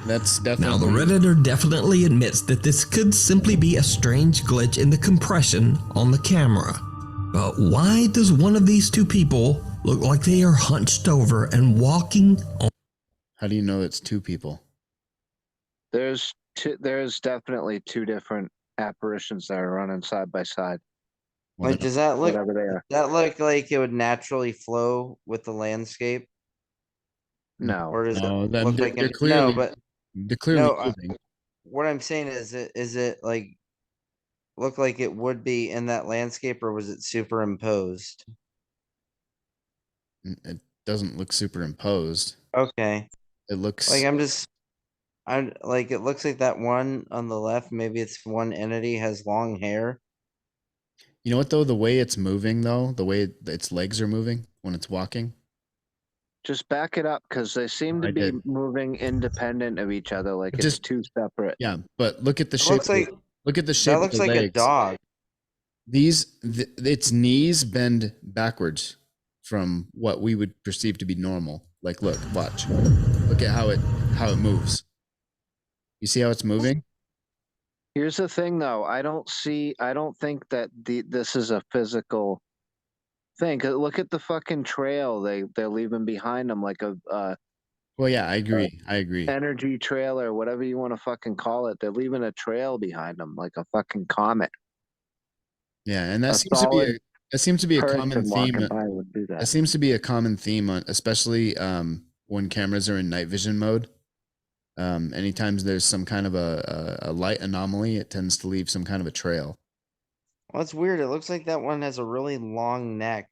That's definitely. Now, the Redditor definitely admits that this could simply be a strange glitch in the compression on the camera. But why does one of these two people look like they are hunched over and walking on? How do you know it's two people? There's definitely two different apparitions that are running side by side. Like, does that look? Whatever they are. Does that look like it would naturally flow with the landscape? No. Or does it No, look like they're clearly, no? But they're clearly no. moving. What I'm saying is it like look like it would be in that landscape, or was it superimposed? It doesn't look superimposed. Okay. It looks Like I'm like it looks like that one on the left. Maybe it's one entity has long hair. You know what though? The way it's moving though, the way its legs are moving when it's walking. Just back it up because they seem to I be did. moving independent of each other, like it's Just two separate. Yeah, but look at the It shape. looks like Look at the shape. that looks of the like legs. a dog. Its knees bend backwards from what we would perceive to be normal. Like, look, watch. Look at how it moves. You see how it's moving? Here's the thing, though. I don't think that this is a physical thing. 'Cause look at the fucking trail they're leaving behind them, like a Well, yeah, I agree. I agree. energy trail or whatever you want to fucking call it. They're leaving a trail behind them, like a fucking comet. Yeah, and that A seems to be solid a common person theme. walking by would do That that. seems to be a common theme, especially when cameras are in night vision mode. Anytime there's some kind of a light anomaly, it tends to leave some kind of a trail. Well, it's weird. It looks like that one has a really long neck.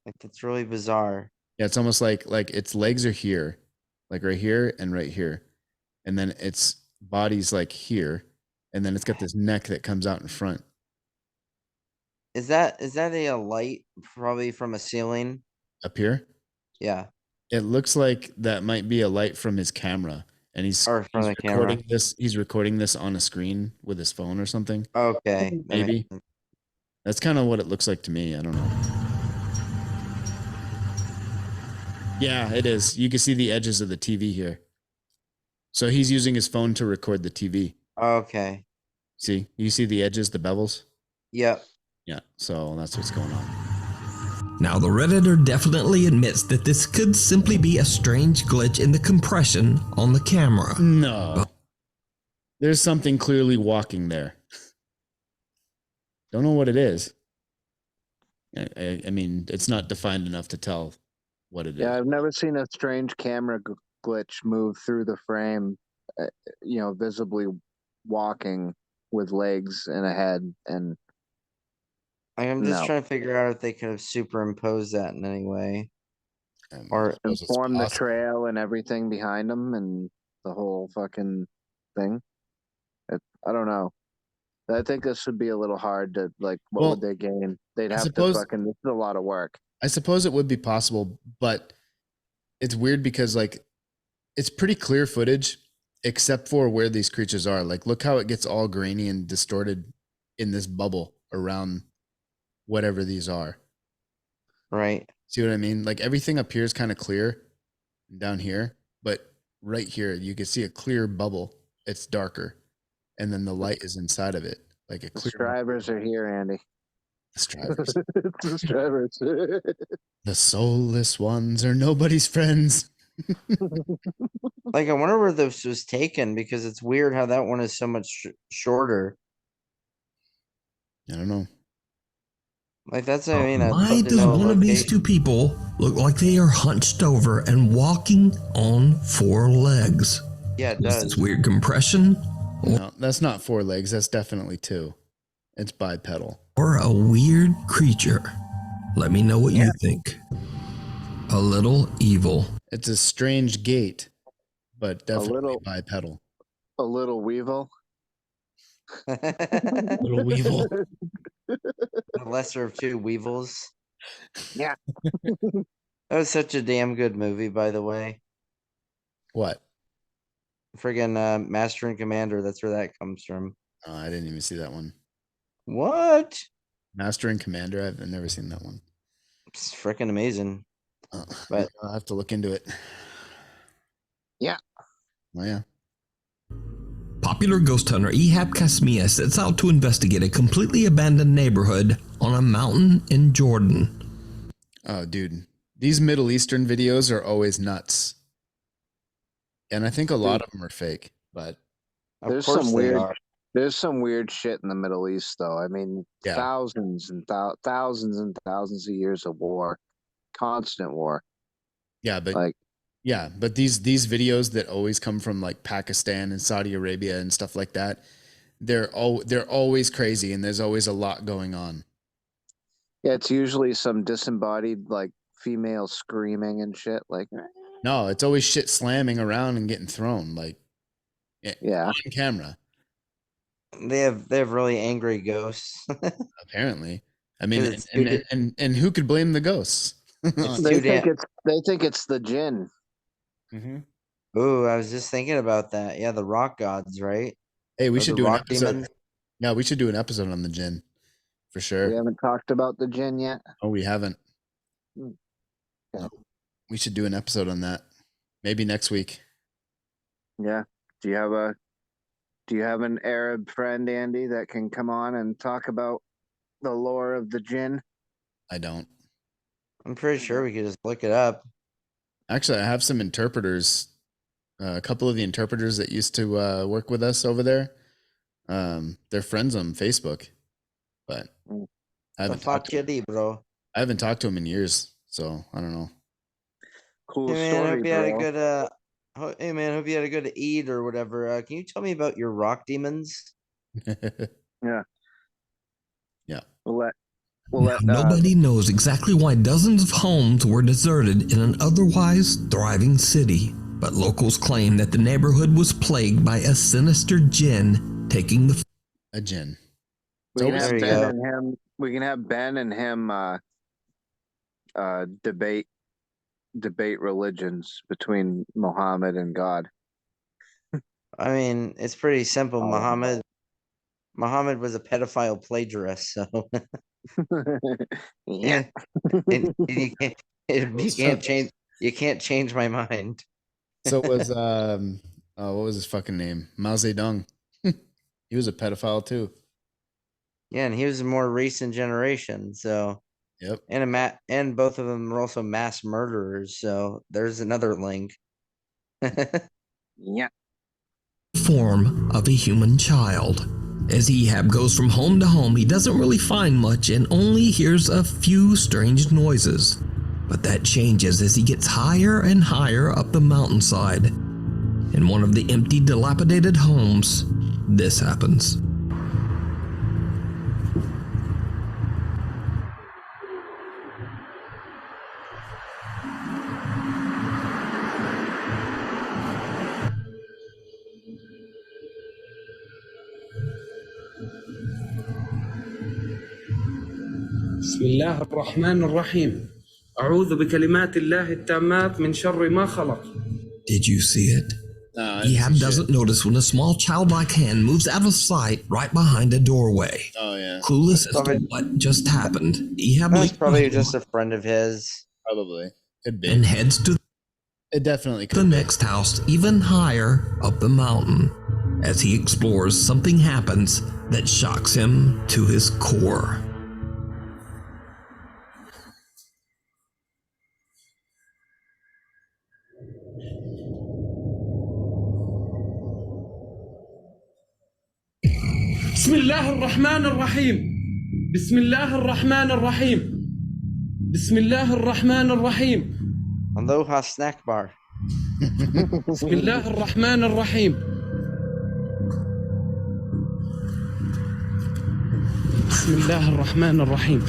Like that's really bizarre. Yeah, it's almost like its legs are here, like right here and right here, and then its body's like here, and then it's got this neck that comes out in front. Is that a light probably from a ceiling? Up here? Yeah. It looks like that might be a light from his camera, and he's Or from the recording camera. this. He's recording this on a screen with his phone or something. Okay. that makes Maybe. sense. That's kind of what it looks like to me. I don't know. Yeah, it is. You can see the edges of the TV here. So he's using his phone to record the TV. Okay. See, you see the edges, the bevels? Yep. Yeah, so that's what's going on. Now, the Redditor definitely admits that this could simply be a strange glitch in the compression on the camera. No. There's something clearly walking there. Don't know what it is. I mean, it's not defined enough to tell what it is. Yeah, I've never seen a strange camera glitch move through the frame, visibly walking with legs and a head. And I'm just no. trying to figure out if they could have superimposed that in any way. Or inform the trail and everything behind them and the whole fucking thing. I don't know. I think this would be a little hard to, like, what would they gain? They'd have to fucking, this is a lot of work. I suppose it would be possible, but it's weird because, like, it's pretty clear footage except for where these creatures are. Like, look how it gets all grainy and distorted in this bubble around whatever these are. Right. See what I mean? Like, everything up here is kind of clear down here, but right here you can see a clear bubble. It's darker, and then the light is inside of it, like a clear. The Strivers are here, Andy. The Strivers. It's the Strivers. The soulless ones are nobody's friends. Like, I wonder where this was taken, because it's weird how that one is so much shorter. I don't know. Like, that's what I mean. Why does one of these two people look like they are hunched over and walking on four legs? Yeah, it Is does. this weird compression? No, that's not four legs. That's definitely two. It's bipedal. Or a weird creature? Let me know what you think. A little evil. It's a strange gait, but definitely bipedal. A little weevil. Little weevil. The lesser of two weevils. Yeah. That was such a damn good movie, by the way. What? Friggin' Master and Commander. That's where that comes from. Oh, I didn't even see that one. What? Master and Commander? I've never seen that one. It's freaking amazing. But I'll have to look into it. Yeah. Oh, yeah. Popular ghost hunter Ehab Kasmia sets out to investigate a completely abandoned neighborhood on a mountain in Jordan. Oh, dude. These Middle Eastern videos are always nuts. And I think a lot of them are fake, but There's some weird shit in the Middle East, though. I mean, Yeah. thousands and thousands of years of war, constant war. Yeah, but these videos that always come from like Pakistan and Saudi Arabia and stuff like that, they're always crazy, and there's always a lot going on. Yeah, it's usually some disembodied, like, female screaming and shit. Like, No, it's always shit slamming around and getting thrown, like, yeah, on camera. They have really angry ghosts. Apparently, I mean, and who could blame the ghosts? they think it's the jinn. Mm-hmm. Ooh, I was just thinking about that. Yeah, the rock gods, right? Hey, we Or should the do an rock episode. demons. Yeah, we should do an episode on the jinn, for sure. We haven't talked about the jinn yet. Oh, we haven't. Okay. No. We should do an episode on that. Maybe next week. Yeah. Do you have an Arab friend, Andy, that can come on and talk about the lore of the jinn? I don't. I'm pretty sure we could just look it up. Actually, I have some interpreters. A couple of the interpreters that used to work with us over there. They're friends on Facebook, but I haven't talked to them. Bro. I haven't talked to them in years, so I don't know. Cool Hey man, story, hope you had a bro. good hey man, hope you had a good Eid or whatever. Can you tell me about your rock demons? Yeah. Yeah. Nobody knows exactly why dozens of homes were deserted in an otherwise thriving city, but locals claim that the neighborhood was plagued by a sinister jinn taking the a jinn. We can have Ben and him debate debate religions between Muhammad and God. I mean, it's pretty simple. Oh. Muhammad was a pedophile plagiarist, so Yeah. and you can't change my mind. So was what was his fucking name? Mao Zedong. He was a pedophile too. Yeah, and he was a more recent generation, so Yep. And both of them are also mass murderers, so there's another link. Yeah. Form of a human child. As Ehab goes from home to home, he doesn't really find much and only hears a few strange noises. But that changes as he gets higher and higher up the mountainside. In one of the empty, dilapidated homes, this happens. بسم الله الرحمن الرحيم أعوذ بكلمات الله التامات من شر ما خلق. Did you see it? Ehab doesn't notice when a small childlike hand moves out of sight right behind a doorway. Oh yeah. Clueless as to what just happened, Ehab That's leaves probably just a friend of his. Probably. Could be. and heads to It definitely could the be. next house even higher up the mountain. As he explores, something happens that shocks him to his core. بسم الله الرحمن الرحيم بسم الله الرحمن الرحيم بسم الله الرحمن الرحيم Aloha snack bar. بسم الله الرحمن الرحيم بسم الله الرحمن الرحيم.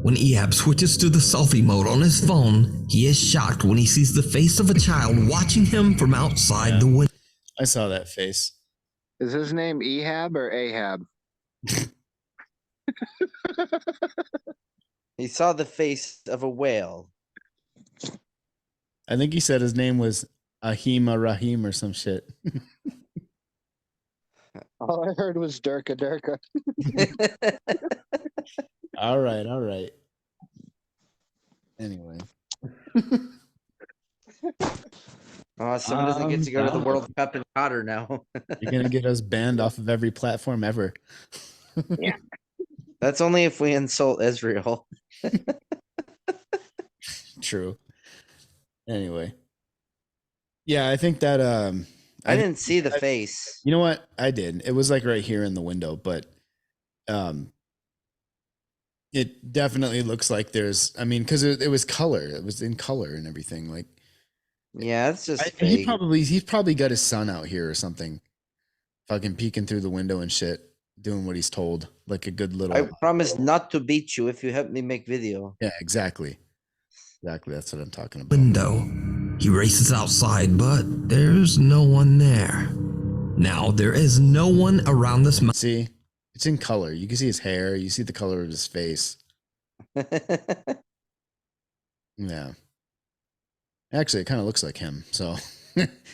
When Ehab switches to the selfie mode on his phone, he is shocked when he sees the face of a child watching him from outside the window. I saw that face. Is his name Ehab or Ahab? He saw the face of a whale. I think he said his name was Ahima Rahim or some shit. All I heard was Durka Durka. All right. Anyway. Oh, someone doesn't get to go to the World Cup in Qatar now. You're gonna get us banned off of every platform ever. Yeah. That's only if we insult Israel. True. Anyway. Yeah, I think that I didn't see the face. You know what? I did. It was like right here in the window, but it definitely looks like there's, I mean, because it was color. It was in color and everything. Like, yeah, it's just he's probably got his son out here or something, fucking peeking through the window and shit, doing what he's told, like a good little. I promise not to beat you if you help me make video. Yeah, exactly. That's what I'm talking about. Window. He races outside, but there's no one there. Now, there is no one around this mountain. See, it's in color. You can see his hair. You see the color of his face. Yeah. Actually, it kind of looks like him. So,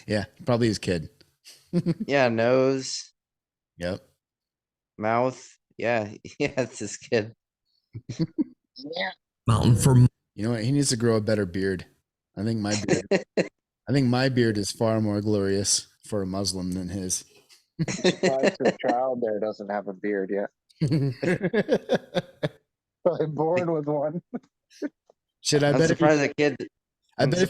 yeah, probably his kid. Yeah, nose. Yep. Mouth. Yeah, it's his kid. Yeah. Mountain for. You know what? He needs to grow a better beard. I think my beard is far more glorious for a Muslim than his. The child there doesn't have a beard yet. Probably born with one. Should I I'm bet surprised the kid. I bet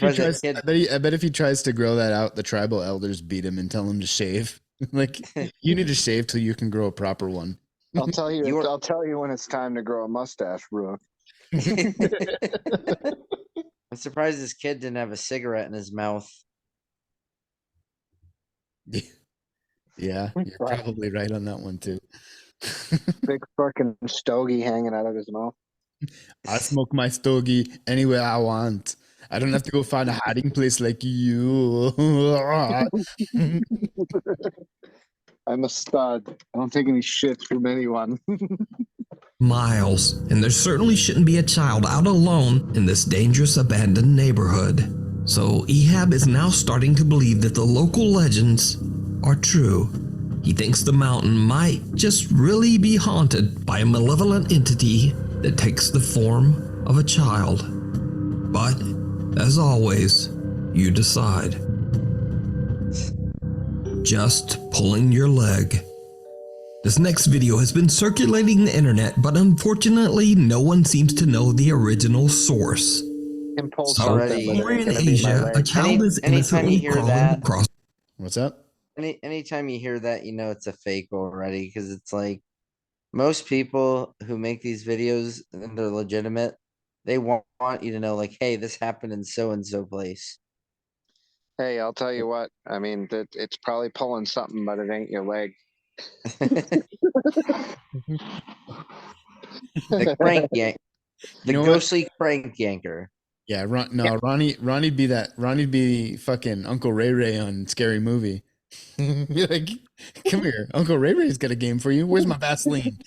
if he tries to grow that out, the tribal elders beat him and tell him to shave. Like, you need to shave till you can grow a proper one. I'll tell you. I'll tell you when it's time to grow a mustache, bro. I'm surprised this kid didn't have a cigarette in his mouth. Yeah, you're probably right on that one too. Big fucking stogie hanging out of his mouth. I smoke my stogie anywhere I want. I don't have to go find a hiding place like you. I'm a stud. I don't take any shit from anyone. miles, and there certainly shouldn't be a child out alone in this dangerous abandoned neighborhood. So Ehab is now starting to believe that the local legends are true. He thinks the mountain might just really be haunted by a malevolent entity that takes the form of a child. But, as always, you decide. Just pulling your leg. This next video has been circulating the internet, but unfortunately no one seems to know the original source. Impulse So, already somewhere in gonna be my Asia, a leg. child is Anytime you innocently hear crawling that, across. What's up? anytime you hear that, you know it's a fake already, because it's like most people who make these videos and they're legitimate, they want you to know, like, hey, this happened in so and so place. Hey, I'll tell you what. I mean, it's probably pulling something, but it ain't your leg. The crank yank, the You know what? ghostly crank yanker. Yeah, Ronnie'd be that. Ronnie'd be fucking Uncle Ray Ray on Scary Movie. Be like, come here, Uncle Ray Ray's got a game for you. Where's my Vaseline?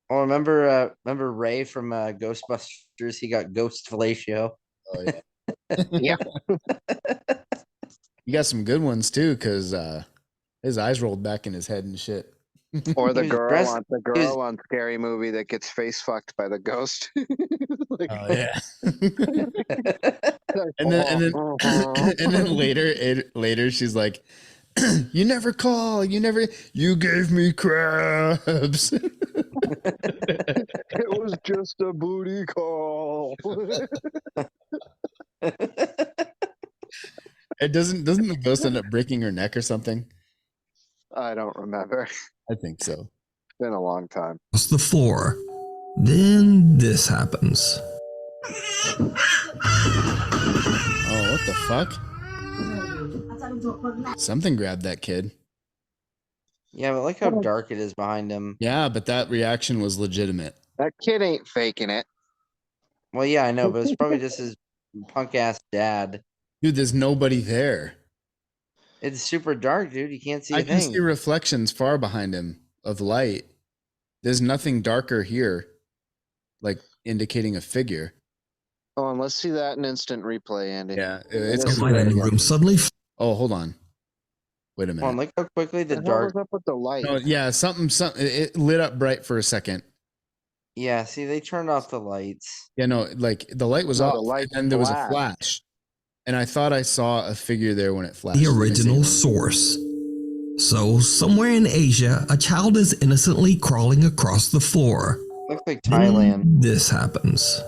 Oh, remember Ray from Ghostbusters? He got ghost fellatio. Oh yeah, Yeah. you got some good ones too, because his eyes rolled back in his head and shit. Or the He was girl dressed- on the he was- girl on Scary Movie that gets face fucked by the ghost. Like, Oh yeah. and then later she's like, you never call, you gave me crabs. it was just a booty call. It doesn't the ghost end up breaking her neck or something? I don't remember. I think so. It's been a long time. Across the floor. Then this happens. Oh, what the fuck? Something grabbed that kid. Yeah, but look how dark it is behind him. Yeah, but that reaction was legitimate. That kid ain't faking it. Well, yeah, I know, but it's probably just his punk ass dad. Dude, there's nobody there. It's super dark, dude. You can't see a I can thing. see reflections far behind him of light. There's nothing darker here, like indicating a figure. Oh, and let's see that in instant replay, Andy. Yeah, The it's light in the room suddenly. Oh, hold on. Wait a Come on, minute. look how quickly the What the hell dark. was up with the light? No, yeah, something. It lit up bright for a second. Yeah, see, they turned off the lights. Yeah, no, like the light was No, off, the light and then there was a flashed. flash, and I thought I saw a figure there when it flashed. The Let me see. original source. So, somewhere in Asia, a child is innocently crawling across the floor. Looks like Then Thailand. this happens.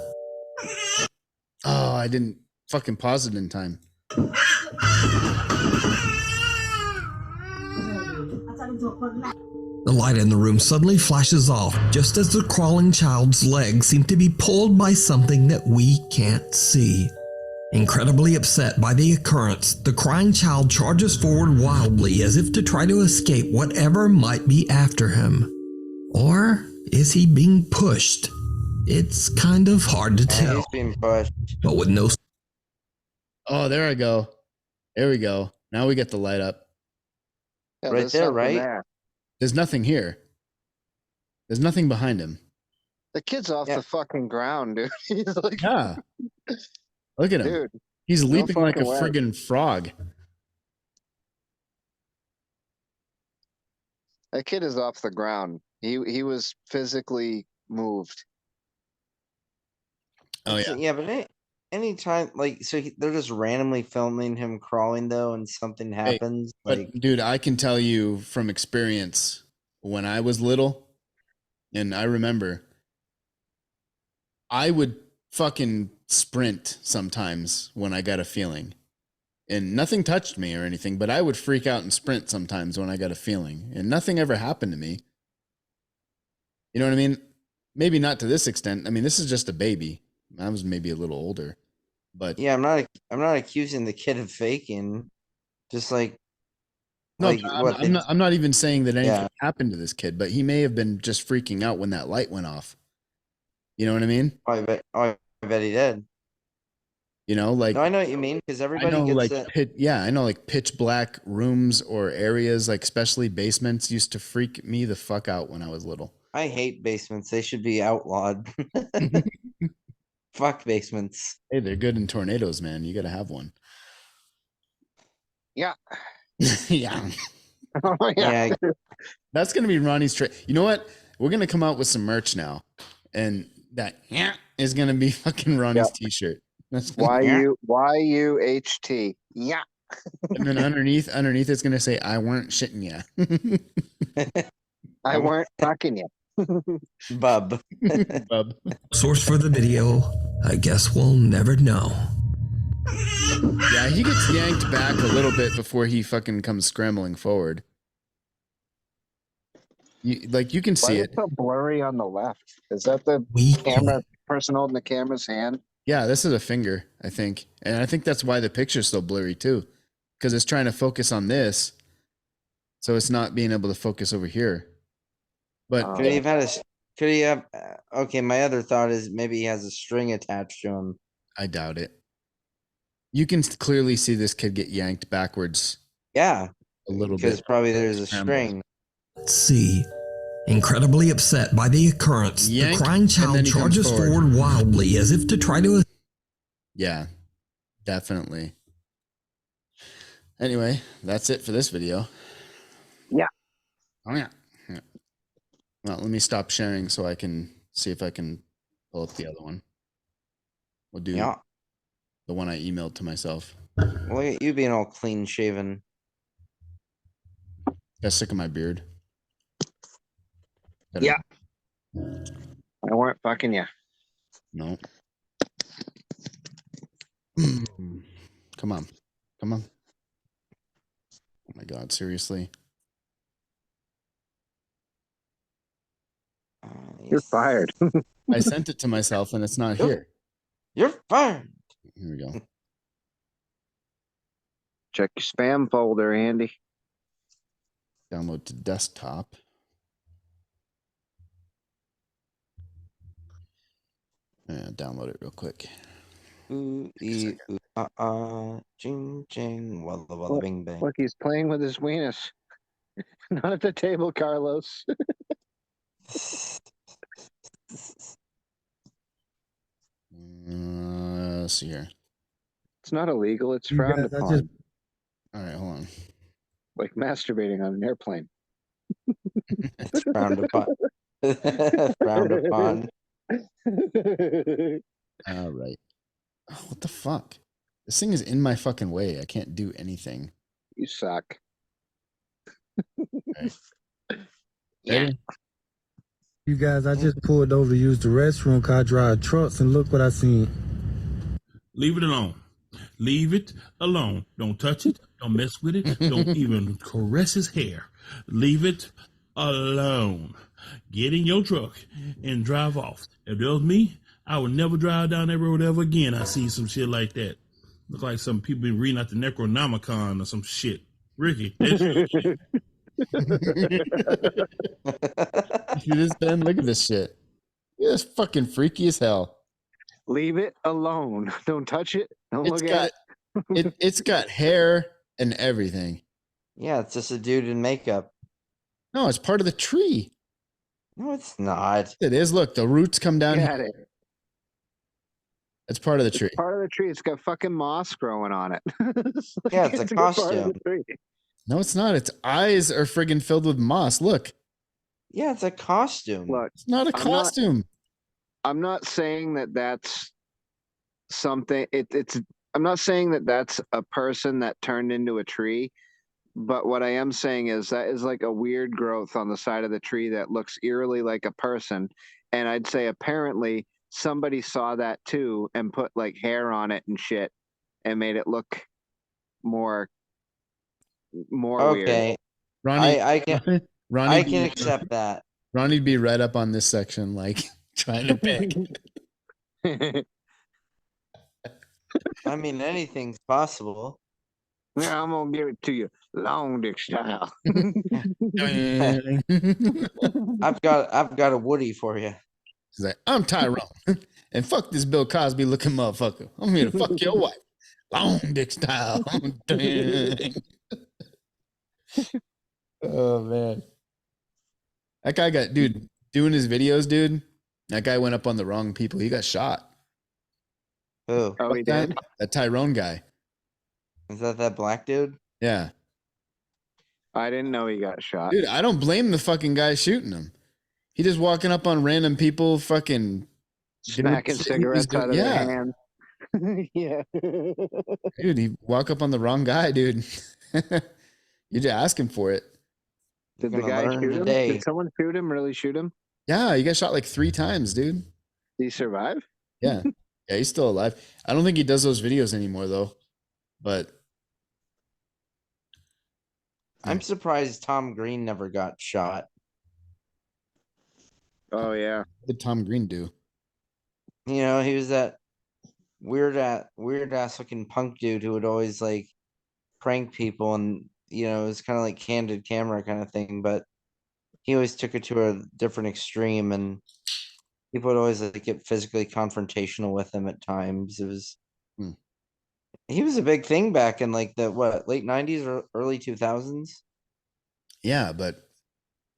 Oh, I didn't fucking pause it in time. The light in the room suddenly flashes off, just as the crawling child's legs seem to be pulled by something that we can't see. Incredibly upset by the occurrence, the crying child charges forward wildly as if to try to escape whatever might be after him. Or is he being pushed? It's kind of hard to Yeah, tell, he's being pushed. but with no Oh, there I go. There we go. Now we get the light up. Yeah, Right there's there, something right? there. There's nothing here. There's nothing behind him. The kid's off Yeah. the fucking ground, dude. He's like, Yeah. Look at him. dude. He's no leaping like a fucking way. friggin' frog. That kid is off the ground. He was physically moved. Oh So, yeah. but anytime, like, so they're just randomly filming him crawling though, and something happens. But Like, dude, I can tell you from experience when I was little, and I remember I would fucking sprint sometimes when I got a feeling. And nothing touched me or anything, but I would freak out and sprint sometimes when I got a feeling. And nothing ever happened to me. You know what I mean? Maybe not to this extent. I mean, this is just a baby. I was maybe a little older. But yeah, I'm not accusing the kid of faking. Just like, no, like what? I'm not even saying that anything Yeah. happened to this kid, but he may have been just freaking out when that light went off. You know what I mean? I bet he did. You know, like No, I know what you mean, because I everybody know, gets like that. I know, like pitch black rooms or areas, like especially basements, used to freak me the fuck out when I was little. I hate basements. They should be outlawed. Fuck basements. Hey, they're good in tornadoes, man. You got to have one. Yeah. Yeah. Oh, yeah. That's going to be Ronnie's trade. You know what? We're going to come out with some merch now. And that is going to be fucking Ronnie's t-shirt. That's YUHT. Yeah. And then underneath it's going to say, I weren't shitting ya. I weren't fucking you. Bub. Bub. Source for the video, I guess we'll never know. Yeah, he gets yanked back a little bit before he fucking comes scrambling forward. You can see it. It's so blurry on the left. Is that the person holding the camera's hand? Yeah, this is a finger, I think. And I think that's why the picture's so blurry too. Because it's trying to focus on this. So it's not being able to focus over here. But could he have okay, my other thought is maybe he has a string attached to him. I doubt it. You can clearly see this kid get yanked backwards. Yeah. A little bit. Because probably there's a string. Let's see. Incredibly upset by the occurrence, the crying child charges forward wildly as if to try to... Yeah, definitely. Anyway, that's it for this video. Yeah. Oh, yeah. Well, let me stop sharing so I can see if I can pull up the other one. We'll do the one I emailed to myself. Look at you being all clean shaven. Got sick of my beard. Yeah. I weren't fucking you. No. Come on. Come on. Oh my God, seriously? You're fired. I sent it to myself and it's not here. You're fired. Here we go. Check your spam folder, Andy. Download to desktop. Yeah, download it real quick. Ching ching, walla walla bing bang. Look, he's playing with his weenus. Not at the table, Carlos. Let's see here. It's not illegal. It's frowned upon. All right, hold on. Like masturbating on an airplane. It's frowned upon. Frowned upon. All right. Oh, what the fuck? This thing is in my fucking way. I can't do anything. You suck. Okay. Yeah. You guys, I just pulled over to use the restroom car, drive trucks, and look what I seen. Leave it alone. Leave it alone. Don't touch it. Don't mess with it. Don't even caress his hair. Leave it alone. Get in your truck and drive off. If it was me, I would never drive down that road ever again. I see some shit like that. Look like some people been reading out the Necronomicon or some shit. Ricky, that's your shit. See this, Ben? Look at this shit. Yeah, it's fucking freaky as hell. Leave it alone. Don't touch it. Don't look at it. It's got hair and everything. Yeah, it's just a dude in makeup. No, it's part of the tree. No, it's not. It is. Look, the roots come down here. It's part of the tree. It's part of the tree. It's got fucking moss growing on it. Yeah, it's a costume. No, it's not. Its eyes are friggin' filled with moss. Look. Yeah, it's a costume. Look, it's not a costume. I'm not saying that that's something. I'm not saying that that's a person that turned into a tree. But what I am saying is that is like a weird growth on the side of the tree that looks eerily like a person. And I'd say apparently somebody saw that too and put like hair on it and shit and made it look more okay. weird. Ronnie, I can Ronnie I can accept that. Ronnie'd be right up on this section, like trying to pick. I mean, anything's possible. Yeah, I'm gonna give it to you, long dick style. I've got a Woody for you. He's like, I'm Tyrone, and fuck this Bill Cosby looking motherfucker. I'm here to fuck your wife, long dick style. Oh man, that guy got, dude. doing his videos, dude. That guy went up on the wrong people. He got shot. Who? Oh, he did? That Tyrone guy. Is that black dude? Yeah. I didn't know he got shot. Dude, I don't blame the fucking guy shooting him. He just walking up on random people, fucking Smacking cigarettes out of their hands. Yeah. Dude, he walk up on the wrong guy, dude. You're just asking for it. Did the guy shoot him? Did someone shoot him? Really shoot him? Yeah, he got shot like 3 times, dude. Did he survive? Yeah. Yeah, he's still alive. I don't think he does those videos anymore, though. But I'm surprised Tom Green never got shot. Oh yeah. what did Tom Green do? You know, he was that weird ass looking punk dude who would always like prank people, and you know, it was kind of like candid camera kind of thing, but he always took it to a different extreme, and people would always like get physically confrontational with him at times. It was he was a big thing back in like the late 90s or early 2000s. Yeah, but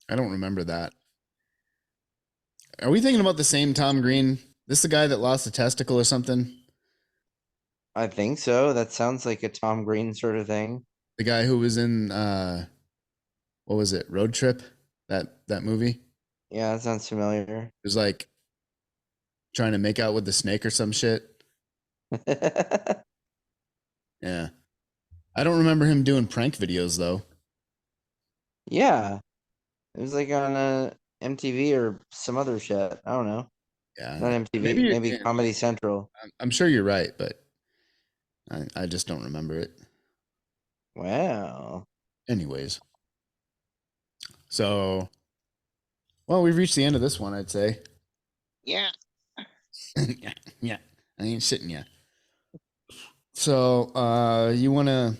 I don't remember that. Are we thinking about the same Tom Green? This the guy that lost a testicle or something? I think so. That sounds like a Tom Green sort of thing. The guy who was in what was it? Road Trip? That movie? Yeah, that sounds familiar. It was like trying to make out with the snake or some shit. Yeah. I don't remember him doing prank videos though. Yeah. It was like on MTV or some other shit. I don't know. Yeah. Not MTV, Maybe maybe yeah, Comedy Central. I'm sure you're right, but I just don't remember it. Wow. Anyways. So, well, we've reached the end of this one, I'd say. Yeah. yeah. I ain't sitting yet. So, you want to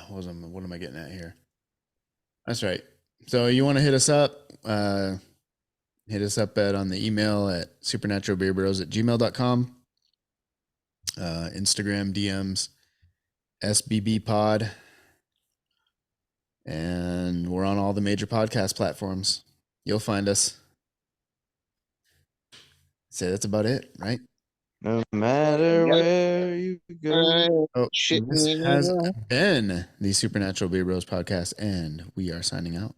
what am I getting at here? That's right. So, you want to hit us up? Hit us up on the email at supernaturalbeerbros@gmail.com. Instagram DMs SBB Pod. And we're on all the major podcast platforms. You'll find us. Say that's about it, right? No matter where you go. Oh, this has been the Supernatural Beer Bros podcast, and we are signing out.